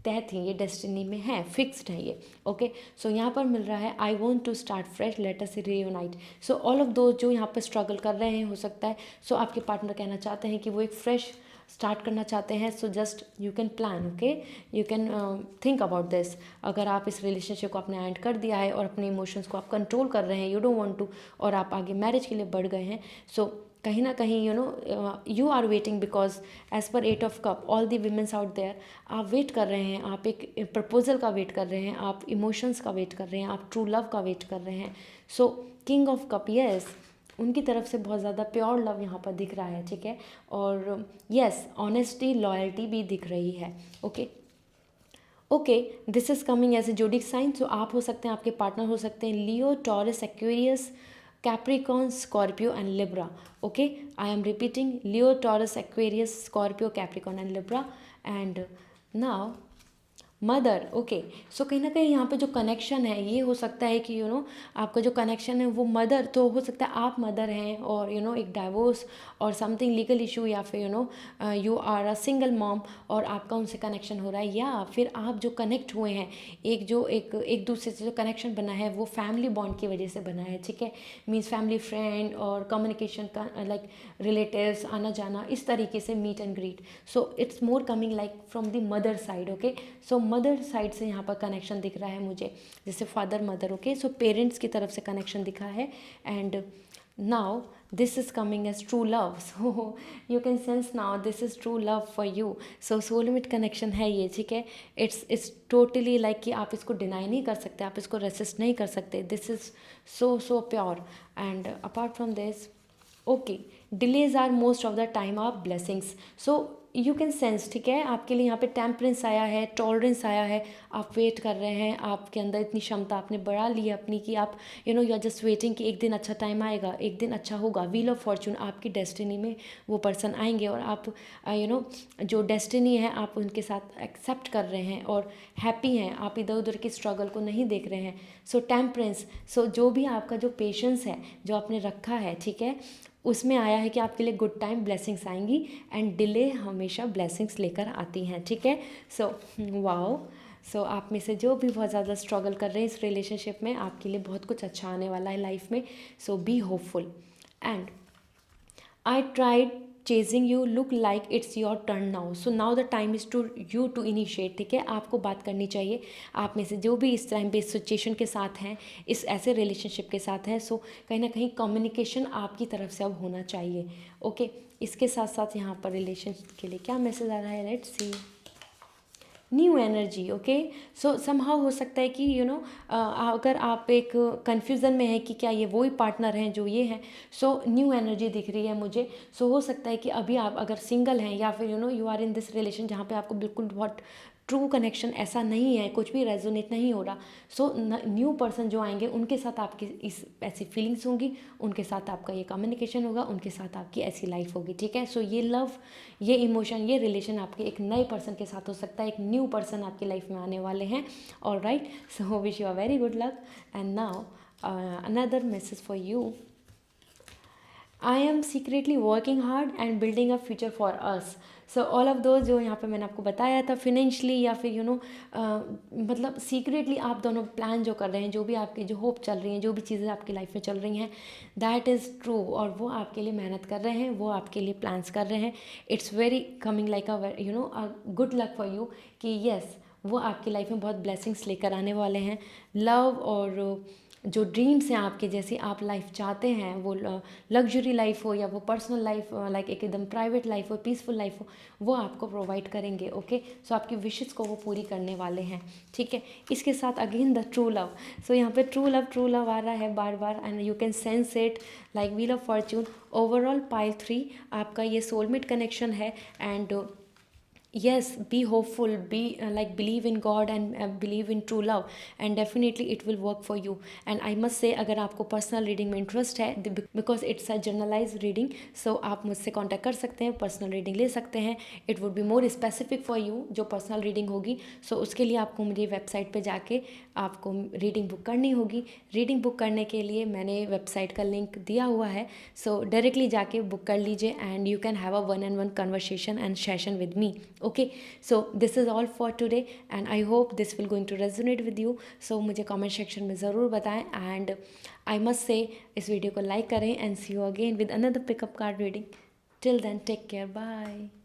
तय थी, ये डेस्टिनी में है, फिक्स्ड है ये। ओके, सो यहाँ पर मिल रहा है I want to start fresh, let us reunite. So all of though जो यहाँ पर स्ट्रगल कर रहे हैं, हो सकता है सो आपके पार्टनर कहना चाहते हैं कि वो एक फ्रेश स्टार्ट करना चाहते हैं। So just you can plan, okay, you can think about this. अगर आप इस रिलेशनशिप को आपने एंड कर दिया है और अपने इमोशंस को आप कंट्रोल कर रहे हैं, यू डोंट वांट टू, और आप आगे मैरिज के लिए बढ़ गए हैं, सो कहीं ना कहीं you are waiting, because as per 8 of Cups all the womens out there, आप वेट कर रहे हैं, आप एक प्रपोजल का वेट कर रहे हैं, आप इमोशंस का वेट कर रहे हैं, आप ट्रू लव का वेट कर रहे हैं. सो किंग ऑफ कप, यस, उनकी तरफ से बहुत ज़्यादा प्योर लव यहाँ पर दिख रहा है. ठीक है, और यस, ऑनेस्टी, लॉयल्टी भी दिख रही है. Okay, this is coming as a zodiac sign. So आप हो सकते हैं, आपके पार्टनर हो सकते हैं Leo, Taurus, Aquarius, Capricorn, Scorpio and Libra. Okay, I am repeating, Leo, Taurus, Aquarius, Scorpio, Capricorn and Libra. And now mother. Okay, so कहीं ना कहीं यहाँ पे जो कनेक्शन है ये हो सकता है कि आपका जो कनेक्शन है वो मदर, तो हो सकता है आप मदर हैं और एक डाइवोर्स और समथिंग लीगल इशू, या फिर you are a single mom और आपका उनसे कनेक्शन हो रहा है, या फिर आप जो कनेक्ट हुए हैं, एक दूसरे से जो कनेक्शन बना है वो फैमिली बॉन्ड की वजह से बना है. ठीक है, मीन्स फैमिली फ्रेंड और कम्युनिकेशन का, लाइक रिलेटिव्स आना जाना, इस तरीके से meet and greet. So it's more coming like from the mother side. Okay, so mother side से यहाँ पर कनेक्शन दिख रहा है मुझे, जैसे father mother. Okay, so parents की तरफ से कनेक्शन दिखा है. And now this is coming as true love. So you can sense now this is true love for you. So soulmate connection है ये. ठीक है, इट्स टोटली लाइक कि आप इसको डिनाई नहीं कर सकते, आप इसको रेसिस्ट नहीं कर सकते. This is so pure. And apart from this, okay, delays are most of the time are blessings. So you can sense, ठीक है, आपके लिए यहाँ पे टेम्परेंस आया है, टॉलरेंस आया है, आप वेट कर रहे हैं, आपके अंदर इतनी क्षमता आपने बढ़ा ली है अपनी कि आप यू आर जस्ट वेटिंग कि एक दिन अच्छा टाइम आएगा, एक दिन अच्छा होगा. व्हील ऑफ फॉर्चून, आपकी डेस्टिनी में वो पर्सन आएंगे और आप जो डेस्टिनी है आप उनके साथ एक्सेप्ट कर रहे हैं और हैप्पी हैं, आप इधर उधर की स्ट्रगल को नहीं देख रहे हैं. सो टेम्परेंस, सो जो भी आपका जो पेशेंस है जो आपने रखा है, ठीक है, उसमें आया है कि आपके लिए गुड टाइम ब्लेसिंग्स आएंगी. एंड डिले हमेशा ब्लेसिंग्स लेकर आती हैं. ठीक है, सो वाओ. सो आप में से जो भी बहुत ज़्यादा स्ट्रगल कर रहे हैं इस रिलेशनशिप में, आपके लिए बहुत कुछ अच्छा आने वाला है लाइफ में. So be hopeful. And I tried chasing you, look like it's your turn now. So now the time is to you to initiate. ठीक है, आपको बात करनी चाहिए. आप में से जो भी इस टाइम पे इस सिचुएशन के साथ हैं, इस ऐसे रिलेशनशिप के साथ हैं, सो कहीं ना कहीं कम्युनिकेशन आपकी तरफ से अब होना चाहिए. ओके, इसके साथ साथ यहाँ पर रिलेशनशिप के लिए क्या मैसेज आ रहा है, let's C. New energy. Okay, so somehow हो सकता है कि अगर आप एक कन्फ्यूज़न में है कि क्या ये वही पार्टनर हैं जो ये हैं, सो न्यू एनर्जी दिख रही है मुझे. सो हो सकता है कि अभी आप अगर सिंगल हैं या फिर you are in this relation जहाँ पे आपको बिल्कुल बहुत ट्रू कनेक्शन ऐसा नहीं है, कुछ भी रेजोनेट नहीं हो रहा. सो न्यू पर्सन जो आएंगे उनके साथ आपकी इस ऐसी फीलिंग्स होंगी, उनके साथ आपका ये कम्युनिकेशन होगा, उनके साथ आपकी ऐसी लाइफ होगी. ठीक है, सो ये लव, ये इमोशन, ये रिलेशन आपके एक नए पर्सन के साथ हो सकता है. एक न्यू पर्सन आपकी लाइफ में आने वाले हैं. All right, so wish you a very good luck. And now another message for you. I am secretly working hard and building a future for us. So all of those जो यहाँ पे मैंने आपको बताया था, फिनेंशली या फिर मतलब सीक्रेटली आप दोनों प्लान जो कर रहे हैं, जो भी आपकी जो होप चल रही हैं, जो भी चीज़ें आपकी लाइफ में चल रही हैं, दैट इज़ ट्रू. और वो आपके लिए मेहनत कर रहे हैं, वो आपके लिए प्लान्स कर रहे हैं. It's very coming like a good luck for you कि येस, वो आपकी लाइफ में बहुत ब्लेसिंग्स लेकर आने वाले हैं. लव और जो ड्रीम्स हैं आपके, जैसे आप लाइफ चाहते हैं, वो लग्जरी लाइफ हो या वो पर्सनल लाइफ, लाइक एकदम प्राइवेट लाइफ हो, पीसफुल लाइफ हो, वो आपको प्रोवाइड करेंगे. ओके, सो आपकी विशेस को वो पूरी करने वाले हैं. ठीक है, इसके साथ again the true love. So यहाँ पे ट्रू लव आ रहा है बार बार. And you can sense it like wheel of fortune. Overall pile 3 आपका ये सोलमेट कनेक्शन है. And yes, be hopeful, be believe in God and believe in true love, and definitely it will work for you. And I must say, अगर आपको personal reading में interest है, because it's a generalise reading, so आप मुझसे contact कर सकते हैं, personal reading ले सकते हैं. It would be more specific for you जो पर्सनल रीडिंग होगी. सो उसके लिए आपको मेरी वेबसाइट पे जाके आपको रीडिंग बुक करनी होगी. रीडिंग बुक करने के लिए मैंने वेबसाइट का लिंक दिया हुआ है. सो डायरेक्टली जाके बुक कर लीजिए and you can have a 1-on-1 conversation and session with me. Okay, so this is all for today and I hope this will going to resonate with you. So मुझे comment section में ज़रूर बताएं. And I must say, इस video को like करें and see you again with another pickup card reading. Till then, take care. Bye.